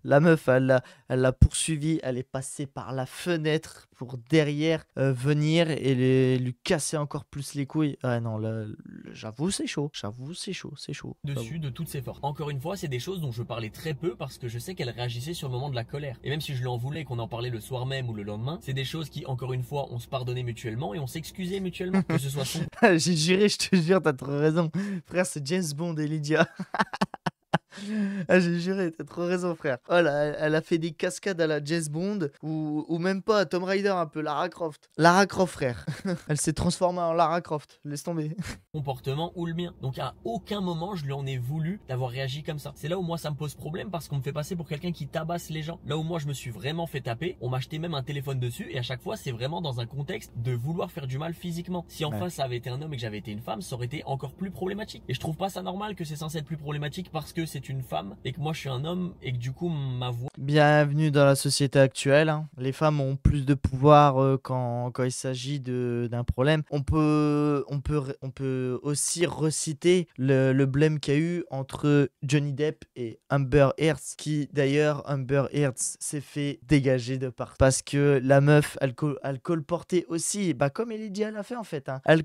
S1: La meuf, elle l'a poursuivi, elle est passée par la fenêtre pour derrière venir et lui casser encore plus les couilles. Ah non, j'avoue, c'est chaud. J'avoue, c'est chaud, c'est chaud.
S2: Dessus de toutes ses forces. Encore une fois, c'est des choses dont je parlais très peu parce que je sais qu'elle réagissait sur le moment de la colère. Et même si je lui en voulais qu'on en parlait le soir même ou le lendemain, c'est des choses qui, encore une fois, on se pardonnait mutuellement et on s'excusait mutuellement. Que ce soit son...
S1: J'ai juré, je te jure, t'as trop raison. Frère, c'est James Bond et Lydia. Ah, j'ai juré, t'as trop raison, frère. Oh là, elle a fait des cascades à la James Bond ou même pas, Tomb Raider un peu, Lara Croft. Lara Croft, frère. Elle s'est transformée en Lara Croft, laisse tomber.
S2: comportement ou le mien. Donc à aucun moment je lui en ai voulu d'avoir réagi comme ça. C'est là où moi ça me pose problème parce qu'on me fait passer pour quelqu'un qui tabasse les gens. Là où moi je me suis vraiment fait taper, on m'a acheté même un téléphone dessus et à chaque fois c'est vraiment dans un contexte de vouloir faire du mal physiquement. Si en face ça avait été un homme et que j'avais été une femme, ça aurait été encore plus problématique. Et je trouve pas ça normal que c'est censé être plus problématique parce que c'est une femme et que moi je suis un homme et que du coup ma voix...
S1: Bienvenue dans la société actuelle, hein. Les femmes ont plus de pouvoir quand il s'agit d'un problème. On peut aussi reciter le blême qu'il y a eu entre Johnny Depp et Amber Heard, qui d'ailleurs Amber Heard s'est fait dégager de partout parce que la meuf elle colportait aussi, bah comme Lydia l'a fait en fait, hein. Elle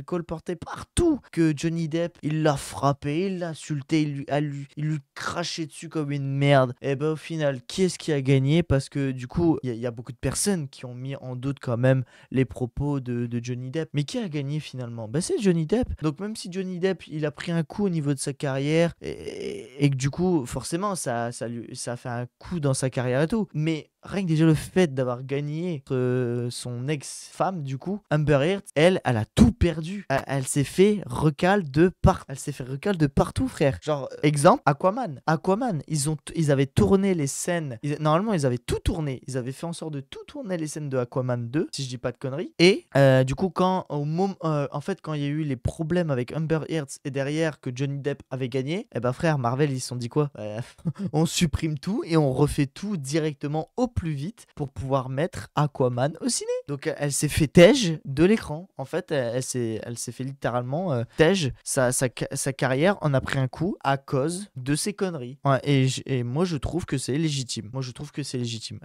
S1: colportait partout que Johnny Depp il l'a frappé, il l'a insulté, il lui crachait dessus comme une merde. Et bah au final qui est-ce qui a gagné? Parce que du coup il y a beaucoup de personnes qui ont mis en doute quand même les propos de Johnny Depp. Mais qui a gagné finalement? Bah c'est Johnny Depp. Donc même si Johnny Depp il a pris un coup au niveau de sa carrière et que du coup forcément ça a fait un coup dans sa carrière et tout, mais rien que déjà le fait d'avoir gagné son ex-femme, du coup, Amber Heard, elle a tout perdu. Elle s'est fait recal de partout, frère. Genre, exemple, Aquaman. Ils avaient tourné les scènes. Normalement, ils avaient tout tourné. Ils avaient fait en sorte de tout tourner les scènes de Aquaman 2, si je dis pas de conneries. Et du coup, quand il y a eu les problèmes avec Amber Heard et derrière que Johnny Depp avait gagné, eh ben frère, Marvel, ils se sont dit quoi? On supprime tout et on refait tout directement au plus vite pour pouvoir mettre Aquaman au ciné. Donc elle s'est fait tège de l'écran. En fait, elle s'est fait littéralement tège. Sa carrière en a pris un coup à cause de ses conneries. Ouais, et moi je trouve que c'est légitime.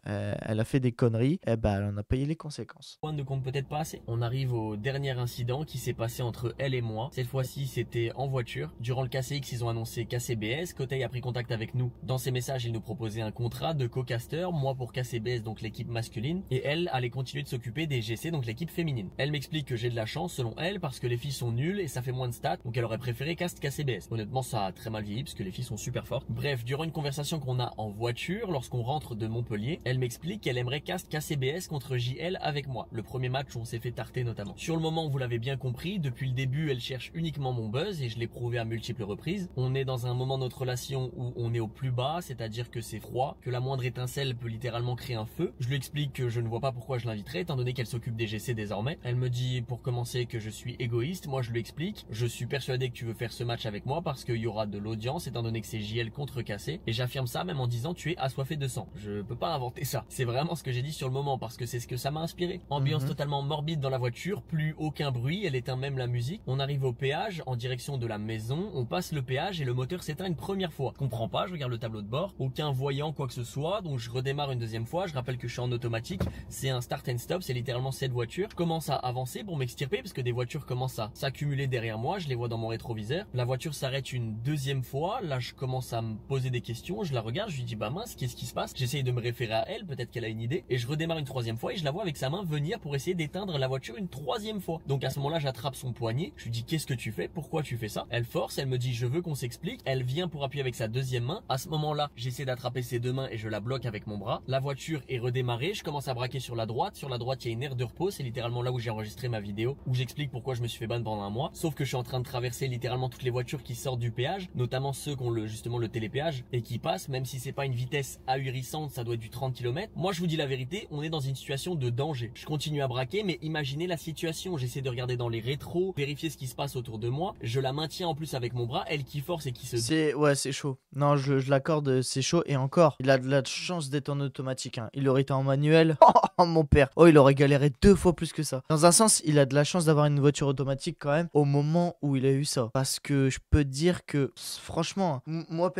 S1: Elle a fait des conneries, et bah elle en a payé les conséquences.
S2: Ne compte peut-être pas assez. On arrive au dernier incident qui s'est passé entre elle et moi. Cette fois-ci, c'était en voiture. Durant le KCX, ils ont annoncé KCBS. Kotei a pris contact avec nous. Dans ses messages, il nous proposait un contrat de co-caster. Moi pour KCBS, donc l'équipe masculine, et elle allait continuer de s'occuper des GC, donc l'équipe féminine. Elle m'explique que j'ai de la chance selon elle parce que les filles sont nulles et ça fait moins de stats, donc elle aurait préféré cast KCBS. Honnêtement, ça a très mal vieilli parce que les filles sont super fortes. Bref, durant une conversation qu'on a en voiture, lorsqu'on rentre de Montpellier, elle m'explique qu'elle aimerait cast KCBS contre JL avec moi. Le premier match où on s'est fait tarter notamment. Sur le moment, vous l'avez bien compris, depuis le début, elle cherche uniquement mon buzz et je l'ai prouvé à multiples reprises. On est dans un moment de notre relation où on est au plus bas, c'est-à-dire que c'est froid, que la moindre étincelle peut littéralement créer un feu. Je lui explique que je ne vois pas pourquoi je l'inviterais étant donné qu'elle s'occupe des GC désormais. Elle me dit pour commencer que je suis égoïste. Moi je lui explique, je suis persuadé que tu veux faire ce match avec moi parce qu'il y aura de l'audience étant donné que c'est JL contre Cassé, et j'affirme ça même en disant tu es assoiffé de sang. Je peux pas inventer ça. C'est vraiment ce que j'ai dit sur le moment parce que c'est ce que ça m'a inspiré. Ambiance totalement morbide dans la voiture, plus aucun bruit, elle éteint même la musique. On arrive au péage en direction de la maison, on passe le péage et le moteur s'éteint une première fois. Je comprends pas, je regarde le tableau de bord, aucun voyant quoi que ce soit, donc je redémarre une deuxième fois. Je rappelle que je suis en automatique, c'est un start and stop, c'est littéralement cette voiture. Je commence à avancer pour m'extirper parce que des voitures commencent à s'accumuler derrière moi, je les vois dans mon rétroviseur. La voiture s'arrête une deuxième fois, là je commence à me poser des questions, je la regarde, je lui dis bah mince, qu'est-ce qui se passe? J'essaye de me référer à elle, peut-être qu'elle a une idée, et je redémarre une troisième fois et je la vois avec sa main venir pour essayer d'éteindre la voiture une troisième fois. Donc à ce moment-là, j'attrape son poignet, je lui dis qu'est-ce que tu fais? Pourquoi tu fais ça? Elle force, elle me dit je veux qu'on s'explique, elle vient pour appuyer avec sa deuxième main. À ce moment-là, j'essaie d'attraper ses deux mains et je la bloque avec mon bras. La voiture est redémarrée, je commence à braquer sur la droite. Sur la droite, il y a une aire de repos, c'est littéralement là où j'ai enregistré ma vidéo, où j'explique pourquoi je me suis fait ban pendant un mois. Sauf que je suis en train de traverser littéralement toutes les voitures qui sortent du péage, notamment ceux qui ont justement le télépéage et qui passent, même si c'est pas une vitesse ahurissante, ça doit être du 30 km. Moi, je vous dis la vérité, on est dans une situation de danger. Je continue à braquer, mais imaginez la situation. J'essaie de regarder dans les rétros, vérifier ce qui se passe autour de moi. Je la maintiens en plus avec mon bras, elle qui force et qui se...
S1: C'est chaud. Non, je l'accorde, c'est chaud. Et encore, il a de la chance d'être en automatique automatique. Hein. Il aurait été en manuel. Oh, mon père. Oh, il aurait galéré 2 fois plus que ça. Dans un sens, il a de la chance d'avoir une voiture automatique quand même au moment où il a eu ça. Parce que je peux te dire que, franchement, moi,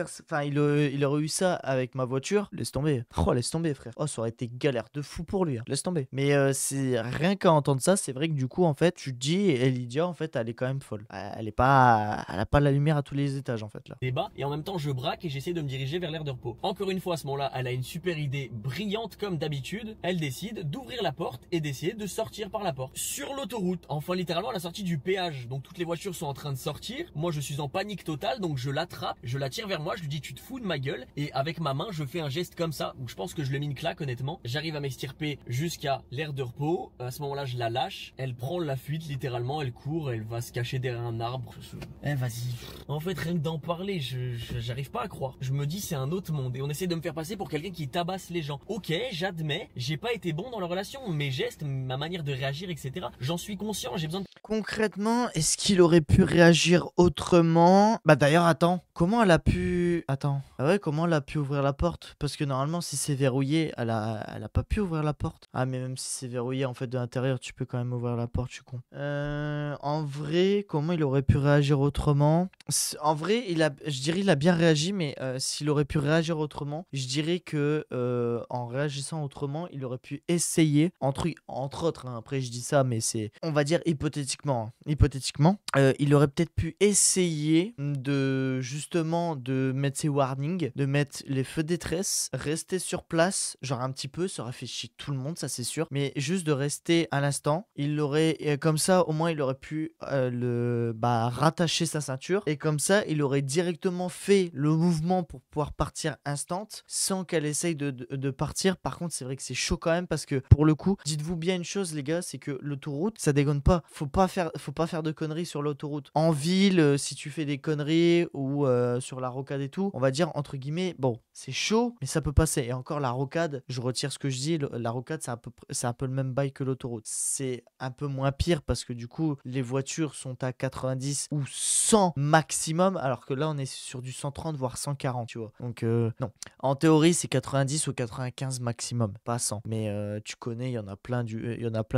S1: il aurait eu ça avec ma voiture. Laisse tomber. Oh, laisse tomber, frère. Oh, ça aurait été galère de fou pour lui. Hein. Laisse tomber. Mais c'est rien qu'à entendre ça, c'est vrai que du coup, en fait, tu te dis, et Lydia, en fait, elle est quand même folle. Elle a pas la lumière à tous les étages, en fait, là.
S2: Débat, et en même temps, je braque et j'essaie de me diriger vers l'aire de repos. Encore une fois, à ce moment-là, elle a une super idée brillante comme d'habitude. Elle décide d'ouvrir la porte et d'essayer de sortir par la porte. Sur l'autoroute, enfin littéralement à la sortie du péage. Donc toutes les voitures sont en train de sortir. Moi, je suis en panique totale, donc je l'attrape, je la tire vers moi, je lui dis tu te fous de ma gueule. Et avec ma main, je fais un geste comme ça, où je pense que je lui ai mis une claque honnêtement. J'arrive à m'extirper jusqu'à l'aire de repos. À ce moment-là, je la lâche. Elle prend la fuite littéralement, elle court, elle va se cacher derrière un arbre. Eh vas-y. En fait, rien que d'en parler, j'arrive pas à croire. Je me dis c'est un autre monde et on essaie de me faire passer pour quelqu'un qui tabasse les gens. Ok, j'admets, j'ai pas été bon dans la relation, mes gestes, ma manière de réagir, etc. J'en suis conscient, j'ai besoin de...
S1: Concrètement, est-ce qu'il aurait pu réagir autrement? Bah d'ailleurs, attends, comment elle a pu... Attends, ah ouais, comment elle a pu ouvrir la porte? Parce que normalement, si c'est verrouillé, elle a pas pu ouvrir la porte. Ah, mais même si c'est verrouillé, en fait, de l'intérieur, tu peux quand même ouvrir la porte, je suis con. En vrai, comment il aurait pu réagir autrement? En vrai, je dirais il a bien réagi, mais s'il aurait pu réagir autrement, je dirais que en réagissant autrement, il aurait pu essayer, entre autres, hein, après je dis ça, mais c'est, on va dire hypothétiquement, il aurait peut-être pu essayer de, justement, de mettre ses warnings, de mettre les feux de détresse, rester sur place, genre un petit peu, ça aurait fait chier tout le monde, ça c'est sûr, mais juste de rester à l'instant, il aurait, comme ça, au moins il aurait pu rattacher sa ceinture, et comme ça, il aurait directement fait le mouvement pour pouvoir partir instant, sans qu'elle essaye de partir. Par contre, c'est vrai que c'est chaud quand même, parce que pour le coup, dites-vous bien une chose les gars, c'est que l'autoroute, ça dégonne pas. Faut pas faire de conneries sur l'autoroute. En ville, si tu fais des conneries ou sur la rocade et tout, on va dire entre guillemets, bon, c'est chaud, mais ça peut passer. Et encore la rocade, je retire ce que je dis, la rocade, c'est un peu le même bail que l'autoroute. C'est un peu moins pire parce que du coup, les voitures sont à 90 ou 100 maximum, alors que là, on est sur du 130 voire 140, tu vois. Donc non. En théorie, c'est 90 ou 95 maximum, pas 100. Mais tu connais, il y en a plein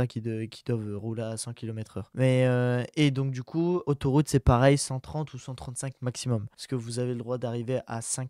S1: qui doivent rouler à 100 km/h. Mais et donc du coup, autoroute, c'est pareil, 130 ou 135 maximum. Parce que vous avez le droit d'arriver à 5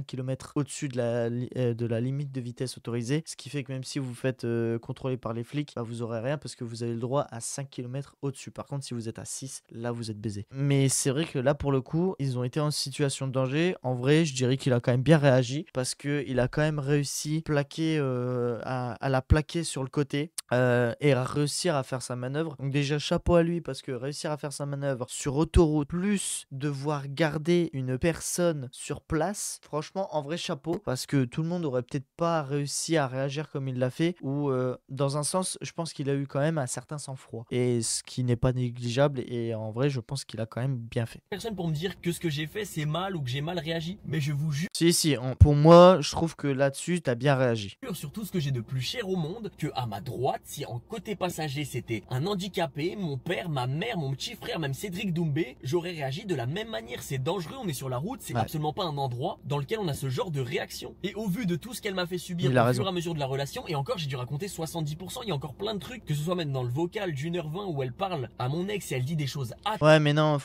S1: km au-dessus de la limite de vitesse autorisée. Ce qui fait que même si vous vous faites contrôler par les flics, bah, vous aurez rien parce que vous avez le droit à 5 km au-dessus. Par contre, si vous êtes à 6, là, vous êtes baisé. Mais c'est vrai que là, pour le coup, ils ont été en situation de danger. En vrai, je dirais qu'il a quand même bien réagi parce qu'il a quand même réussi à la plaquer sur le côté et à réussir à faire sa manœuvre. Donc déjà, chapeau à lui parce que réussir à faire sa manœuvre sur autoroute, plus devoir garder une personne sur place, franchement, en vrai, chapeau, parce que tout le monde aurait peut-être pas réussi à réagir comme il l'a fait, ou dans un sens, je pense qu'il a eu quand même un certain sang-froid, et ce qui n'est pas négligeable, et en vrai, je pense qu'il a quand même bien fait.
S2: Personne pour me dire que ce que j'ai fait, c'est mal ou que j'ai mal réagi, mais je vous jure...
S1: Si, pour moi, je trouve que là-dessus, t'as bien réagi.
S2: Sur tout ce que j'ai de plus cher au monde, que à ma droite, si en côté passager, c'était un handicapé, mon père, ma mère, mon petit frère, même Cédric Doumbé, j'aurais réagi de la même manière. C'est dangereux, on est sur la route, c'est absolument pas un endroit dans lequel on a ce genre de réaction. Et au vu de tout ce qu'elle m'a fait subir au fur et à mesure de la relation, et encore j'ai dû raconter 70%, il y a encore plein de trucs, que ce soit même dans le vocal d'1h20 où elle parle à mon ex et elle dit des choses
S1: ouais, mais non,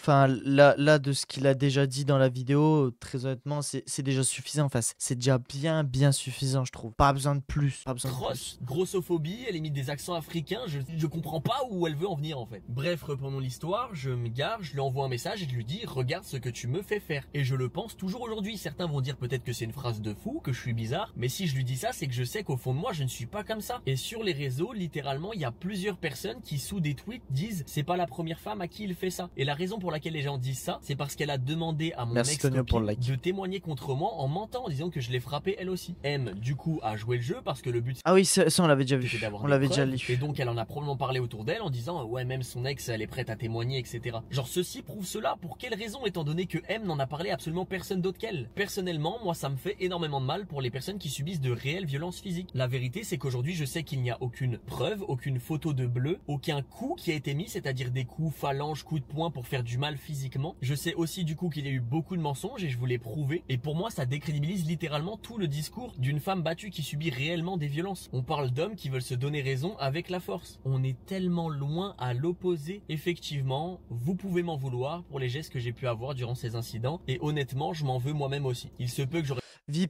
S1: là de ce qu'il a déjà dit dans la vidéo, très honnêtement, c'est déjà suffisant. Enfin, c'est déjà bien suffisant, je trouve. Pas besoin de plus.
S2: Grossophobie, elle imite des accents africains, je comprends pas où elle veut en venir en fait. Bref, reprenons l'histoire, je me gare, je lui envoie un message et je lui dis regarde ce que tu me fais faire. Et je le pense toujours aujourd'hui. Certains vont dire peut-être que c'est une phrase de fou, que je suis bizarre, mais si je lui dis ça, c'est que je sais qu'au fond de moi, je ne suis pas comme ça. Et sur les réseaux, littéralement, il y a plusieurs personnes qui sous des tweets disent c'est pas la première femme à qui il fait ça. Et la raison pour laquelle les gens disent ça, c'est parce qu'elle a demandé à mon ex-copine de témoigner contre moi en mentant, en disant que je l'ai frappée elle aussi. M, du coup, a joué le jeu parce que le but...
S1: Ah oui, ça on l'avait déjà vu. On l'avait déjà lu.
S2: Et donc elle en a probablement parlé autour d'elle en disant ouais, même son ex elle est prête à témoigner, etc. Genre ceci prouve cela. Pour quelle raison, étant donné que M n'en a parlé absolument personne d'autre qu'elle. Personnellement, moi ça me fait énormément de mal pour les personnes qui subissent de réelles violences physiques. La vérité c'est qu'aujourd'hui je sais qu'il n'y a aucune preuve, aucune photo de bleu, aucun coup qui a été mis, c'est-à-dire des coups phalanges, coups de poing pour faire du mal physiquement. Je sais aussi du coup qu'il y a eu beaucoup de mensonges et je vous l'ai prouvé. Et pour moi ça décrédibilise littéralement tout le discours d'une femme battue qui subit réellement des violences. On parle d'hommes qui veulent se donner raison avec la force. On est tellement loin à l'opposé. Effectivement, vous pouvez m'en vouloir pour les gestes que j'ai pu avoir durant ces incidents et honnêtement je m'en veux moi-même aussi. Il se peut que j'aurais...
S1: Vie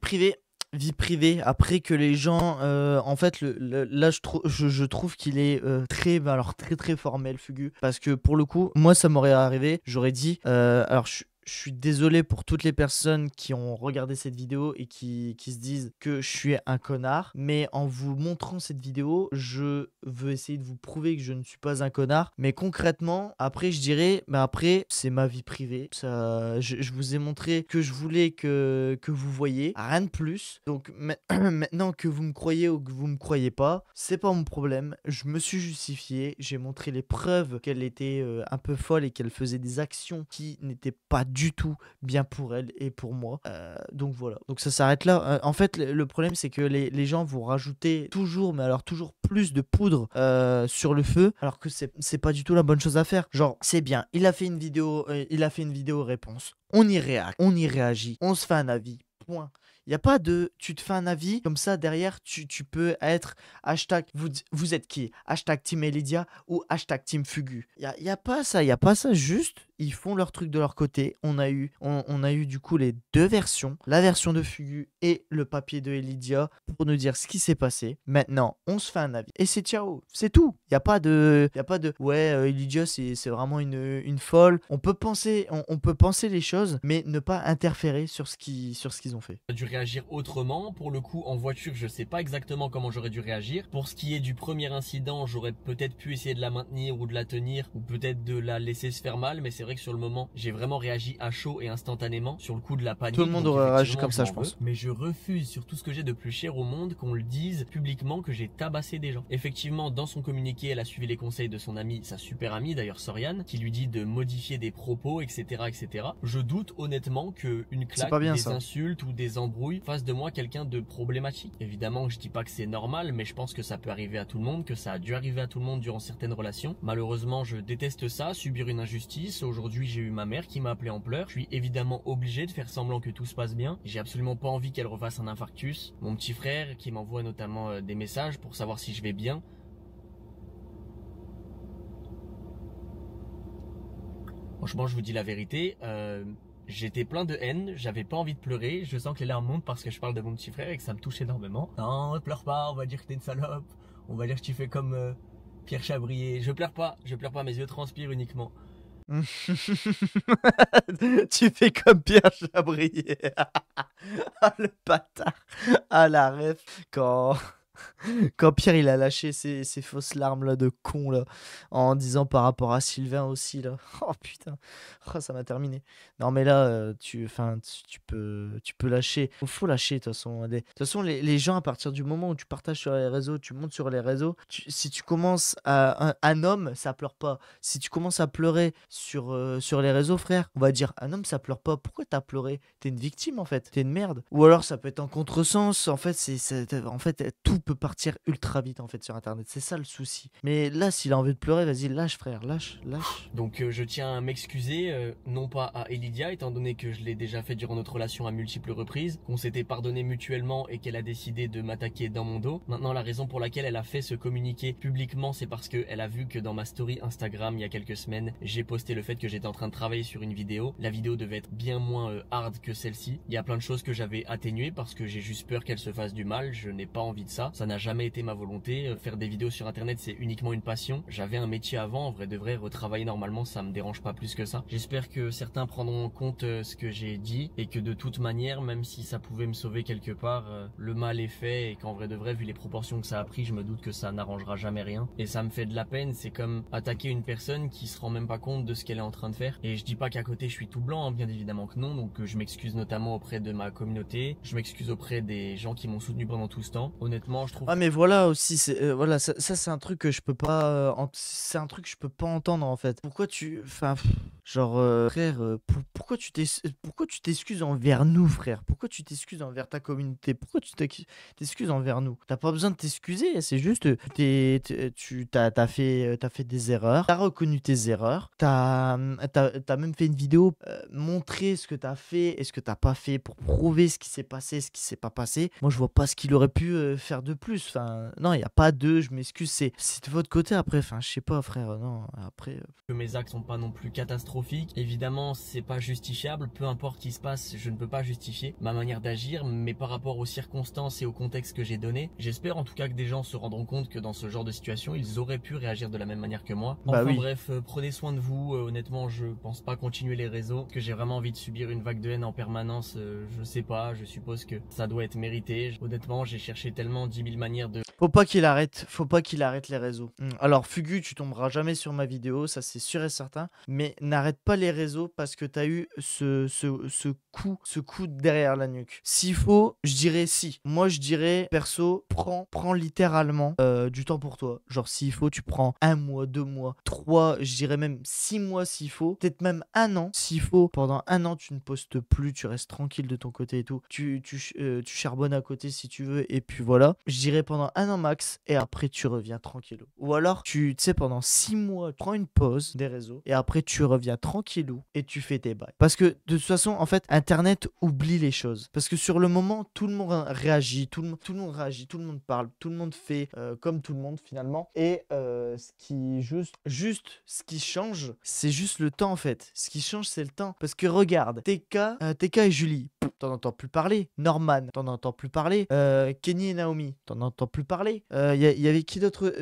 S1: privée, après que les gens, en fait, là, je trouve qu'il est très formel, Fugu, parce que pour le coup, moi, ça m'aurait arrivé, j'aurais dit, alors je suis désolé pour toutes les personnes qui ont regardé cette vidéo et qui se disent que je suis un connard, mais en vous montrant cette vidéo, je veux essayer de vous prouver que je ne suis pas un connard. Mais concrètement, après, je dirais, mais après, c'est ma vie privée. Ça, je vous ai montré que je voulais que vous voyiez, rien de plus. Donc maintenant que vous me croyez ou que vous me croyez pas, c'est pas mon problème. Je me suis justifié, j'ai montré les preuves qu'elle était un peu folle et qu'elle faisait des actions qui n'étaient pas du tout bien pour elle et pour moi. Donc voilà. Donc ça s'arrête là. En fait, le problème, c'est que les gens vont rajouter toujours, mais alors toujours plus de poudre sur le feu, alors que c'est pas du tout la bonne chose à faire. Genre, c'est bien. Il a fait une vidéo réponse. On y réagit. On y réagit. On se fait un avis. Point. Il n'y a pas de tu te fais un avis, comme ça derrière tu peux être hashtag vous êtes qui? Hashtag Team Elidia ou hashtag Team Fugu. Il y a pas ça, juste ils font leur truc de leur côté. On a eu du coup les deux versions, la version de Fugu et le papier de Elidia pour nous dire ce qui s'est passé. Maintenant, on se fait un avis et c'est ciao, c'est tout. Il y a pas de ouais, Elidia c'est vraiment une folle. On peut penser les choses mais ne pas interférer sur ce qu'ils ont fait.
S2: Dû réagir autrement. Pour le coup, en voiture, je sais pas exactement comment j'aurais dû réagir. Pour ce qui est du premier incident, j'aurais peut-être pu essayer de la maintenir ou de la tenir ou peut-être de la laisser se faire mal, mais c'est vrai que sur le moment, j'ai vraiment réagi à chaud et instantanément sur le coup de la panique.
S1: Tout le monde aurait réagi comme ça, je pense.
S2: Mais je refuse sur tout ce que j'ai de plus cher au monde qu'on le dise publiquement que j'ai tabassé des gens. Effectivement, dans son communiqué, elle a suivi les conseils de son amie, sa super amie d'ailleurs Soriane, qui lui dit de modifier des propos, etc., etc. Je doute honnêtement que une claque, des insultes ou des embrouilles fasse de moi quelqu'un de problématique. Évidemment, je dis pas que c'est normal, mais je pense que ça peut arriver à tout le monde, que ça a dû arriver à tout le monde durant certaines relations. Malheureusement, je déteste ça, subir une injustice. Aujourd'hui, j'ai eu ma mère qui m'a appelé en pleurs. Je suis évidemment obligé de faire semblant que tout se passe bien. J'ai absolument pas envie qu'elle refasse un infarctus. Mon petit frère qui m'envoie notamment des messages pour savoir si je vais bien. Franchement, je vous dis la vérité, j'étais plein de haine, j'avais pas envie de pleurer, je sens que les larmes montent parce que je parle de mon petit frère et que ça me touche énormément. Non, ne pleure pas, on va dire que t'es une salope, on va dire que tu fais comme Pierre Chabrier. Je pleure pas, mes yeux transpirent uniquement.
S1: Tu fais comme Pierre Chabrier. Ah le bâtard. Ah la ref. Quand Pierre il a lâché ces fausses larmes là de con là en disant par rapport à Sylvain aussi là. Oh putain. Oh, ça m'a terminé. Non mais là tu peux lâcher. Faut lâcher de toute façon. De toute façon les gens à partir du moment où tu partages sur les réseaux, tu montes sur les réseaux, si tu commences à un homme ça pleure pas. Si tu commences à pleurer sur les réseaux frère, on va dire un homme ça pleure pas. Pourquoi t'as pleuré? T'es une victime en fait. T'es une merde. Ou alors ça peut être en contresens. En fait en fait tout peut partir ultra vite en fait sur internet, c'est ça le souci. Mais là s'il a envie de pleurer, vas-y lâche frère, lâche.
S2: Donc je tiens à m'excuser, non pas à Elidia étant donné que je l'ai déjà fait durant notre relation à multiples reprises, qu'on s'était pardonné mutuellement et qu'elle a décidé de m'attaquer dans mon dos. Maintenant la raison pour laquelle elle a fait ce communiqué publiquement, c'est parce qu'elle a vu que dans ma story Instagram il y a quelques semaines, j'ai posté le fait que j'étais en train de travailler sur une vidéo. La vidéo devait être bien moins hard que celle-ci. Il y a plein de choses que j'avais atténuées parce que j'ai juste peur qu'elle se fasse du mal, je n'ai pas envie de ça. Ça n'a jamais été ma volonté. Faire des vidéos sur internet c'est uniquement une passion. J'avais un métier avant, en vrai de vrai, retravailler normalement ça me dérange pas plus que ça. J'espère que certains prendront en compte ce que j'ai dit et que de toute manière, même si ça pouvait me sauver quelque part, le mal est fait et qu'en vrai de vrai, vu les proportions que ça a pris, je me doute que ça n'arrangera jamais rien. Et ça me fait de la peine, c'est comme attaquer une personne qui se rend même pas compte de ce qu'elle est en train de faire. Et je dis pas qu'à côté je suis tout blanc, hein, bien évidemment que non, donc je m'excuse notamment auprès de ma communauté, je m'excuse auprès des gens qui m'ont soutenu pendant tout ce temps. Honnêtement, je trouve...
S1: Ah mais voilà aussi, voilà, ça c'est un truc que je peux pas, c'est un truc que je peux pas entendre en fait. Pourquoi tu, enfin, Genre, frère, pourquoi tu t'excuses envers nous, frère? Pourquoi tu t'excuses envers ta communauté? Pourquoi tu t'excuses envers nous? T'as pas besoin de t'excuser, c'est juste, t'as fait des erreurs, t'as reconnu tes erreurs, t'as même fait une vidéo, montrer ce que t'as fait et ce que t'as pas fait pour prouver ce qui s'est passé, ce qui s'est pas passé. Moi, je vois pas ce qu'il aurait pu faire de plus. Enfin, non, il y a pas de, je m'excuse, c'est de votre côté après. Enfin, je sais pas, frère, non, après.
S2: Que mes actes sont pas non plus catastrophiques. Évidemment, c'est pas justifiable. Peu importe ce qui se passe, je ne peux pas justifier ma manière d'agir, mais par rapport aux circonstances et au contexte que j'ai donné, j'espère en tout cas que des gens se rendront compte que dans ce genre de situation, ils auraient pu réagir de la même manière que moi.
S1: Bah
S2: Enfin
S1: oui.
S2: bref, prenez soin de vous. Honnêtement, je pense pas continuer les réseaux, que j'ai vraiment envie de subir une vague de haine en permanence. Je sais pas, je suppose que ça doit être mérité. Honnêtement, j'ai cherché tellement 10 000 manières de...
S1: Faut pas qu'il arrête les réseaux. Alors, Fugu, tu tomberas jamais sur ma vidéo, ça c'est sûr et certain. Mais n'arrête pas les réseaux parce que t'as eu ce coup derrière la nuque. S'il faut, je dirais si. Moi, je dirais, perso, prends littéralement du temps pour toi. Genre, s'il faut, tu prends 1 mois, 2 mois, 3, je dirais même 6 mois s'il faut. Peut-être même 1 an s'il faut. Pendant 1 an, tu ne postes plus, tu restes tranquille de ton côté et tout. Tu charbonnes à côté si tu veux. Et puis voilà. Je dirais pendant 1 an max et après tu reviens tranquillou. Ou alors tu sais pendant 6 mois tu prends une pause des réseaux et après tu reviens tranquillou et tu fais tes bails. Parce que de toute façon en fait internet oublie les choses. Parce que sur le moment tout le monde réagit, tout le monde réagit, tout le monde parle, tout le monde fait comme tout le monde finalement. Et ce qui juste ce qui change c'est juste le temps en fait. Ce qui change c'est le temps. Parce que regarde TK et Julie, t'en entends plus parler. Norman, t'en entends plus parler. Kenny et Naomi, t'en entends plus parler. Y avait qui d'autre?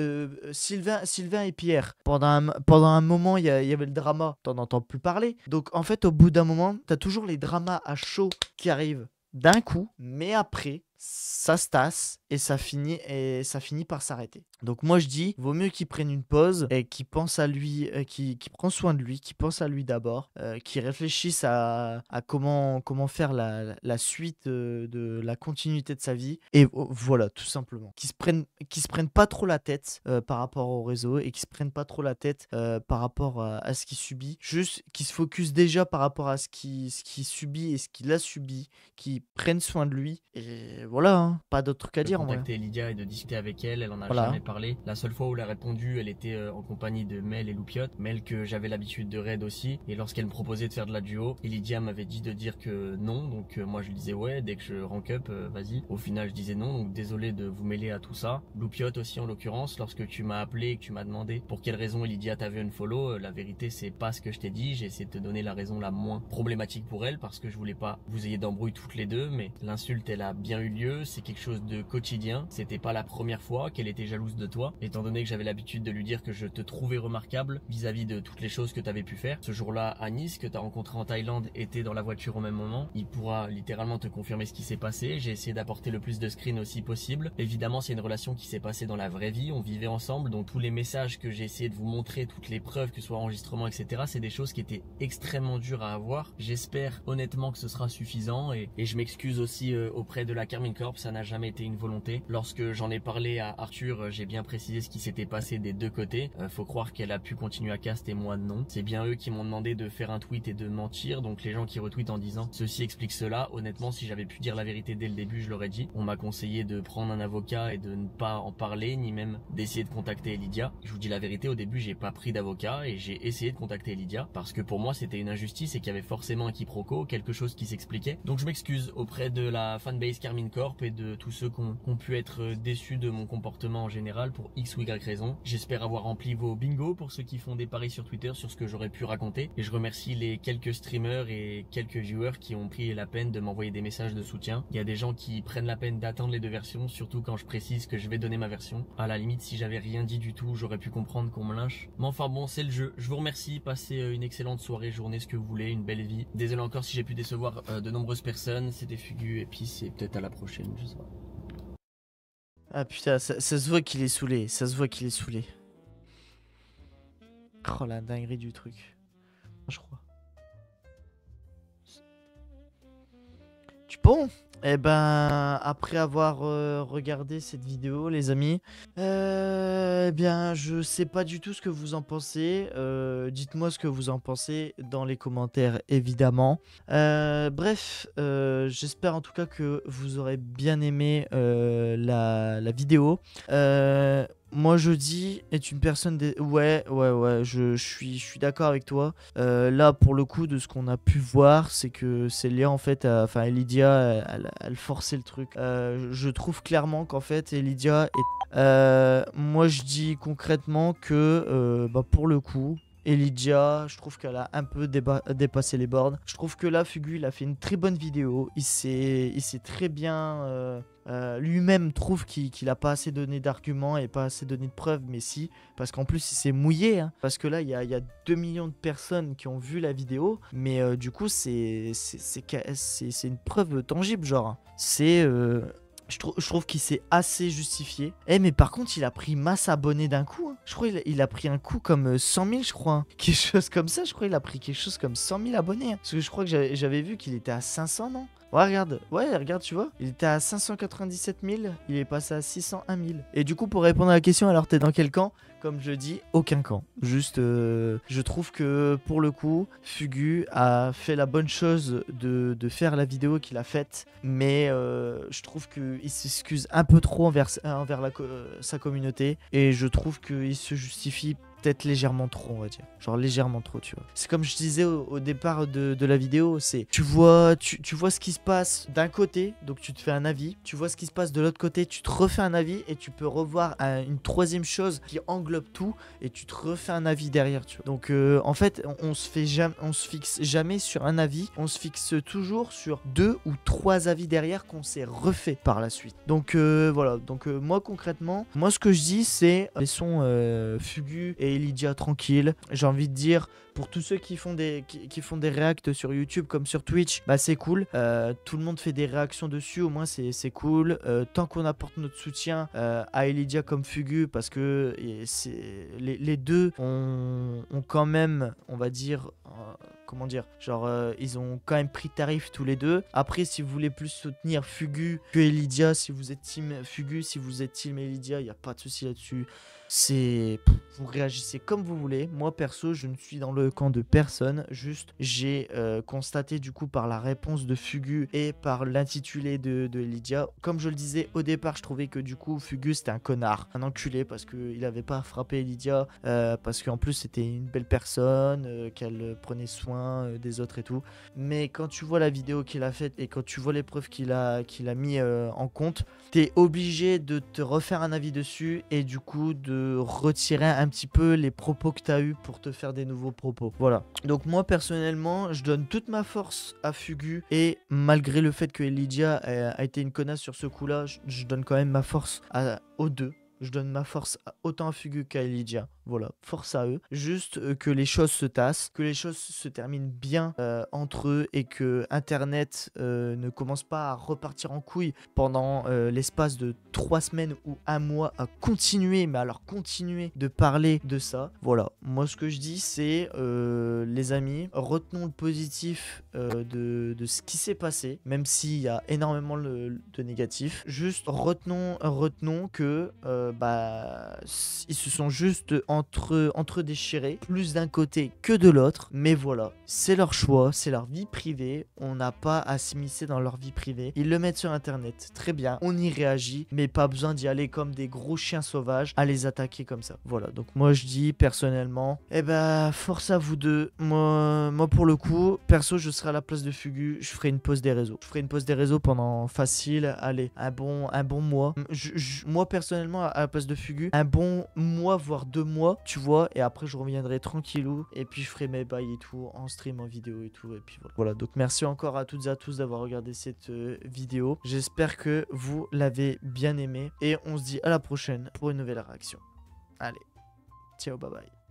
S1: Sylvain et Pierre. Pendant un moment, il y avait le drama. T'en entends plus parler. Donc en fait, au bout d'un moment, t'as toujours les dramas à chaud qui arrivent d'un coup, mais après, ça se tasse et ça finit par s'arrêter. Donc moi je dis, vaut mieux qu'il prenne une pause et qu'il pense à lui, qu'il prend soin de lui, qu'il pense à lui d'abord, qu'il réfléchisse à comment faire la suite de la continuité de sa vie. Et voilà, tout simplement. Qu'il se prenne pas trop la tête par rapport au réseau et qu'il se prenne pas trop la tête par rapport à ce qu'il subit. Juste qu'il se focus déjà par rapport à ce qu'il subit et ce qu'il a subi, qu'il prenne soin de lui. Et voilà, hein, pas d'autre truc à dire en vrai.
S2: Contacter Lydia et de discuter avec elle, elle en a
S1: Voilà.
S2: jamais parlé. La seule fois où elle a répondu, elle était en compagnie de Mel et Loupiote. Mel que j'avais l'habitude de raid aussi. Et lorsqu'elle me proposait de faire de la duo, et Lydia m'avait dit de dire que non. Donc moi je lui disais ouais, dès que je rank up, vas-y. Au final je disais non, donc désolé de vous mêler à tout ça. Loupiote aussi en l'occurrence, lorsque tu m'as appelé et que tu m'as demandé pour quelle raison Lydia t'avait unfollow, la vérité c'est pas ce que je t'ai dit. J'ai essayé de te donner la raison la moins problématique pour elle parce que je voulais pas vous ayez d'embrouille toutes les deux. Mais l'insulte elle a bien eu lieu, c'est quelque chose de quotidien. C'était pas la première fois qu'elle était jalouse de toi, étant donné que j'avais l'habitude de lui dire que je te trouvais remarquable vis-à-vis de toutes les choses que t'avais pu faire. Ce jour-là, Anis, que t'as rencontré en Thaïlande, était dans la voiture au même moment. Il pourra littéralement te confirmer ce qui s'est passé. J'ai essayé d'apporter le plus de screens aussi possible. Évidemment, c'est une relation qui s'est passée dans la vraie vie. On vivait ensemble, donc tous les messages que j'ai essayé de vous montrer, toutes les preuves, que ce soit enregistrement, etc., c'est des choses qui étaient extrêmement dures à avoir. J'espère honnêtement que ce sera suffisant et je m'excuse aussi auprès de la Carmine Corp, ça n'a jamais été une volonté. Lorsque j'en ai parlé à Arthur, j'ai bien précisé ce qui s'était passé des deux côtés. Faut croire qu'elle a pu continuer à cast et moi non. C'est bien eux qui m'ont demandé de faire un tweet et de mentir, donc les gens qui retweetent en disant ceci explique cela, honnêtement si j'avais pu dire la vérité dès le début je l'aurais dit. On m'a conseillé de prendre un avocat et de ne pas en parler, ni même d'essayer de contacter Lydia. Je vous dis la vérité, au début j'ai pas pris d'avocat et j'ai essayé de contacter Lydia parce que pour moi c'était une injustice et qu'il y avait forcément un quiproquo, quelque chose qui s'expliquait. Donc je m'excuse auprès de la fanbase Carmine Corp et de tous ceux qui ont pu être déçus de mon comportement en général pour X ou Y raison. J'espère avoir rempli vos bingos pour ceux qui font des paris sur Twitter sur ce que j'aurais pu raconter. Et je remercie les quelques streamers et quelques viewers qui ont pris la peine de m'envoyer des messages de soutien. Il y a des gens qui prennent la peine d'attendre les deux versions, surtout quand je précise que je vais donner ma version. À la limite, si j'avais rien dit du tout, j'aurais pu comprendre qu'on me lynche. Mais enfin bon, c'est le jeu. Je vous remercie. Passez une excellente soirée, journée, ce que vous voulez, une belle vie. Désolé encore si j'ai pu décevoir de nombreuses personnes. C'était Fugu et puis c'est peut-être à la prochaine, je sais pas.
S1: Ah putain, ça se voit qu'il est saoulé. Ça se voit qu'il est saoulé. Oh la dinguerie du truc. Je crois. Bon, Et ben, après avoir regardé cette vidéo, les amis, eh bien, je sais pas du tout ce que vous en pensez. Dites-moi ce que vous en pensez dans les commentaires, évidemment. Bref, j'espère en tout cas que vous aurez bien aimé la vidéo. Moi, Jeudi est une personne... Ouais, je suis d'accord avec toi. Là, pour le coup, de ce qu'on a pu voir, c'est que Célia, en fait, enfin, Elidia, elle forçait le truc. Je trouve clairement qu'en fait, Elidia est... moi, je dis concrètement que, bah, pour le coup... Elidia, je trouve qu'elle a un peu dépassé les bornes. Je trouve que là, Fugu, il a fait une très bonne vidéo. Il s'est très bien... lui-même trouve qu'il a pas assez donné d'arguments et pas assez donné de preuves, mais si, parce qu'en plus il s'est mouillé, hein, parce que là il y a 2 millions de personnes qui ont vu la vidéo, mais du coup c'est une preuve tangible, genre, hein. Je trouve qu'il s'est assez justifié. Mais par contre, il a pris masse abonnés d'un coup, hein. Je crois qu'il a pris un coup comme 100 000, je crois, hein. Quelque chose comme ça, je crois qu'il a pris quelque chose comme 100 000 abonnés, hein. Parce que je crois que j'avais vu qu'il était à 500, non? Ouais, regarde, tu vois. Il était à 597 000, il est passé à 601 000. Et du coup, pour répondre à la question, alors t'es dans quel camp? Comme je dis, aucun camp. Juste, je trouve que pour le coup, Fugu a fait la bonne chose de faire la vidéo qu'il a faite. Mais je trouve qu'il s'excuse un peu trop envers sa communauté. Et je trouve qu'il se justifie peut-être légèrement trop, on va dire. Genre légèrement trop, tu vois. C'est comme je disais au départ de la vidéo, c'est tu vois ce qui se passe d'un côté, donc tu te fais un avis. Tu vois ce qui se passe de l'autre côté, tu te refais un avis et tu peux revoir une troisième chose qui englobe tout et tu te refais un avis derrière, tu vois. Donc en fait, on se fixe jamais sur un avis, on se fixe toujours sur 2 ou 3 avis derrière qu'on s'est refait par la suite. Donc voilà, donc moi concrètement, moi ce que je dis c'est laissons Fugu et Elidia tranquille. J'ai envie de dire, pour tous ceux qui font des reacts sur YouTube comme sur Twitch, bah c'est cool. Tout le monde fait des réactions dessus, au moins c'est cool. Tant qu'on apporte notre soutien à Elidia comme Fugu, parce que les deux ont quand même, on va dire... comment dire, genre ils ont quand même pris tarif tous les deux. Après, si vous voulez plus soutenir Fugu que Elidia, si vous êtes team Fugu, si vous êtes team Elidia, il n'y a pas de souci là-dessus. Vous réagissez comme vous voulez. Moi perso, je ne suis dans le camp de personne. Juste, j'ai constaté du coup par la réponse de Fugu et par l'intitulé de Elidia. Comme je le disais au départ, je trouvais que du coup Fugu c'était un connard, un enculé, parce qu'il n'avait pas frappé Elidia, parce qu'en plus c'était une belle personne, qu'elle prenait soin des autres et tout. Mais quand tu vois la vidéo qu'il a faite et quand tu vois les preuves qu'il a mis en compte, t'es obligé de te refaire un avis dessus et du coup de retirer un petit peu les propos que tu as eu pour te faire des nouveaux propos. Voilà. Donc moi personnellement, je donne toute ma force à Fugu et malgré le fait que Elidia a été une connasse sur ce coup-là, je donne quand même ma force aux deux. Je donne ma force autant à Fugu qu'à Elidia. Voilà, force à eux. Juste que les choses se tassent, que les choses se terminent bien entre eux et que Internet ne commence pas à repartir en couille pendant l'espace de 3 semaines ou 1 mois à continuer, mais alors continuer de parler de ça. Voilà, moi ce que je dis c'est les amis, retenons le positif de ce qui s'est passé, même s'il y a énormément de négatif. Juste retenons que ils se sont juste entre déchirés, plus d'un côté que de l'autre, mais voilà, c'est leur choix, c'est leur vie privée, on n'a pas à s'immiscer dans leur vie privée, ils le mettent sur internet, très bien, on y réagit, mais pas besoin d'y aller comme des gros chiens sauvages, à les attaquer comme ça. Voilà, donc moi je dis personnellement, force à vous deux. Moi pour le coup, perso je serai à la place de Fugu, je ferai une pause des réseaux. Je ferai une pause des réseaux pendant facile, allez, un bon mois. Moi personnellement, à la place de Fugu, un bon mois, voire 2 mois, tu vois, et après je reviendrai tranquillou, et puis je ferai mes bails et tout, en stream, en vidéo et tout, et puis voilà. Voilà, donc merci encore à toutes et à tous d'avoir regardé cette vidéo. J'espère que vous l'avez bien aimé, et on se dit à la prochaine pour une nouvelle réaction. Allez, ciao, bye bye.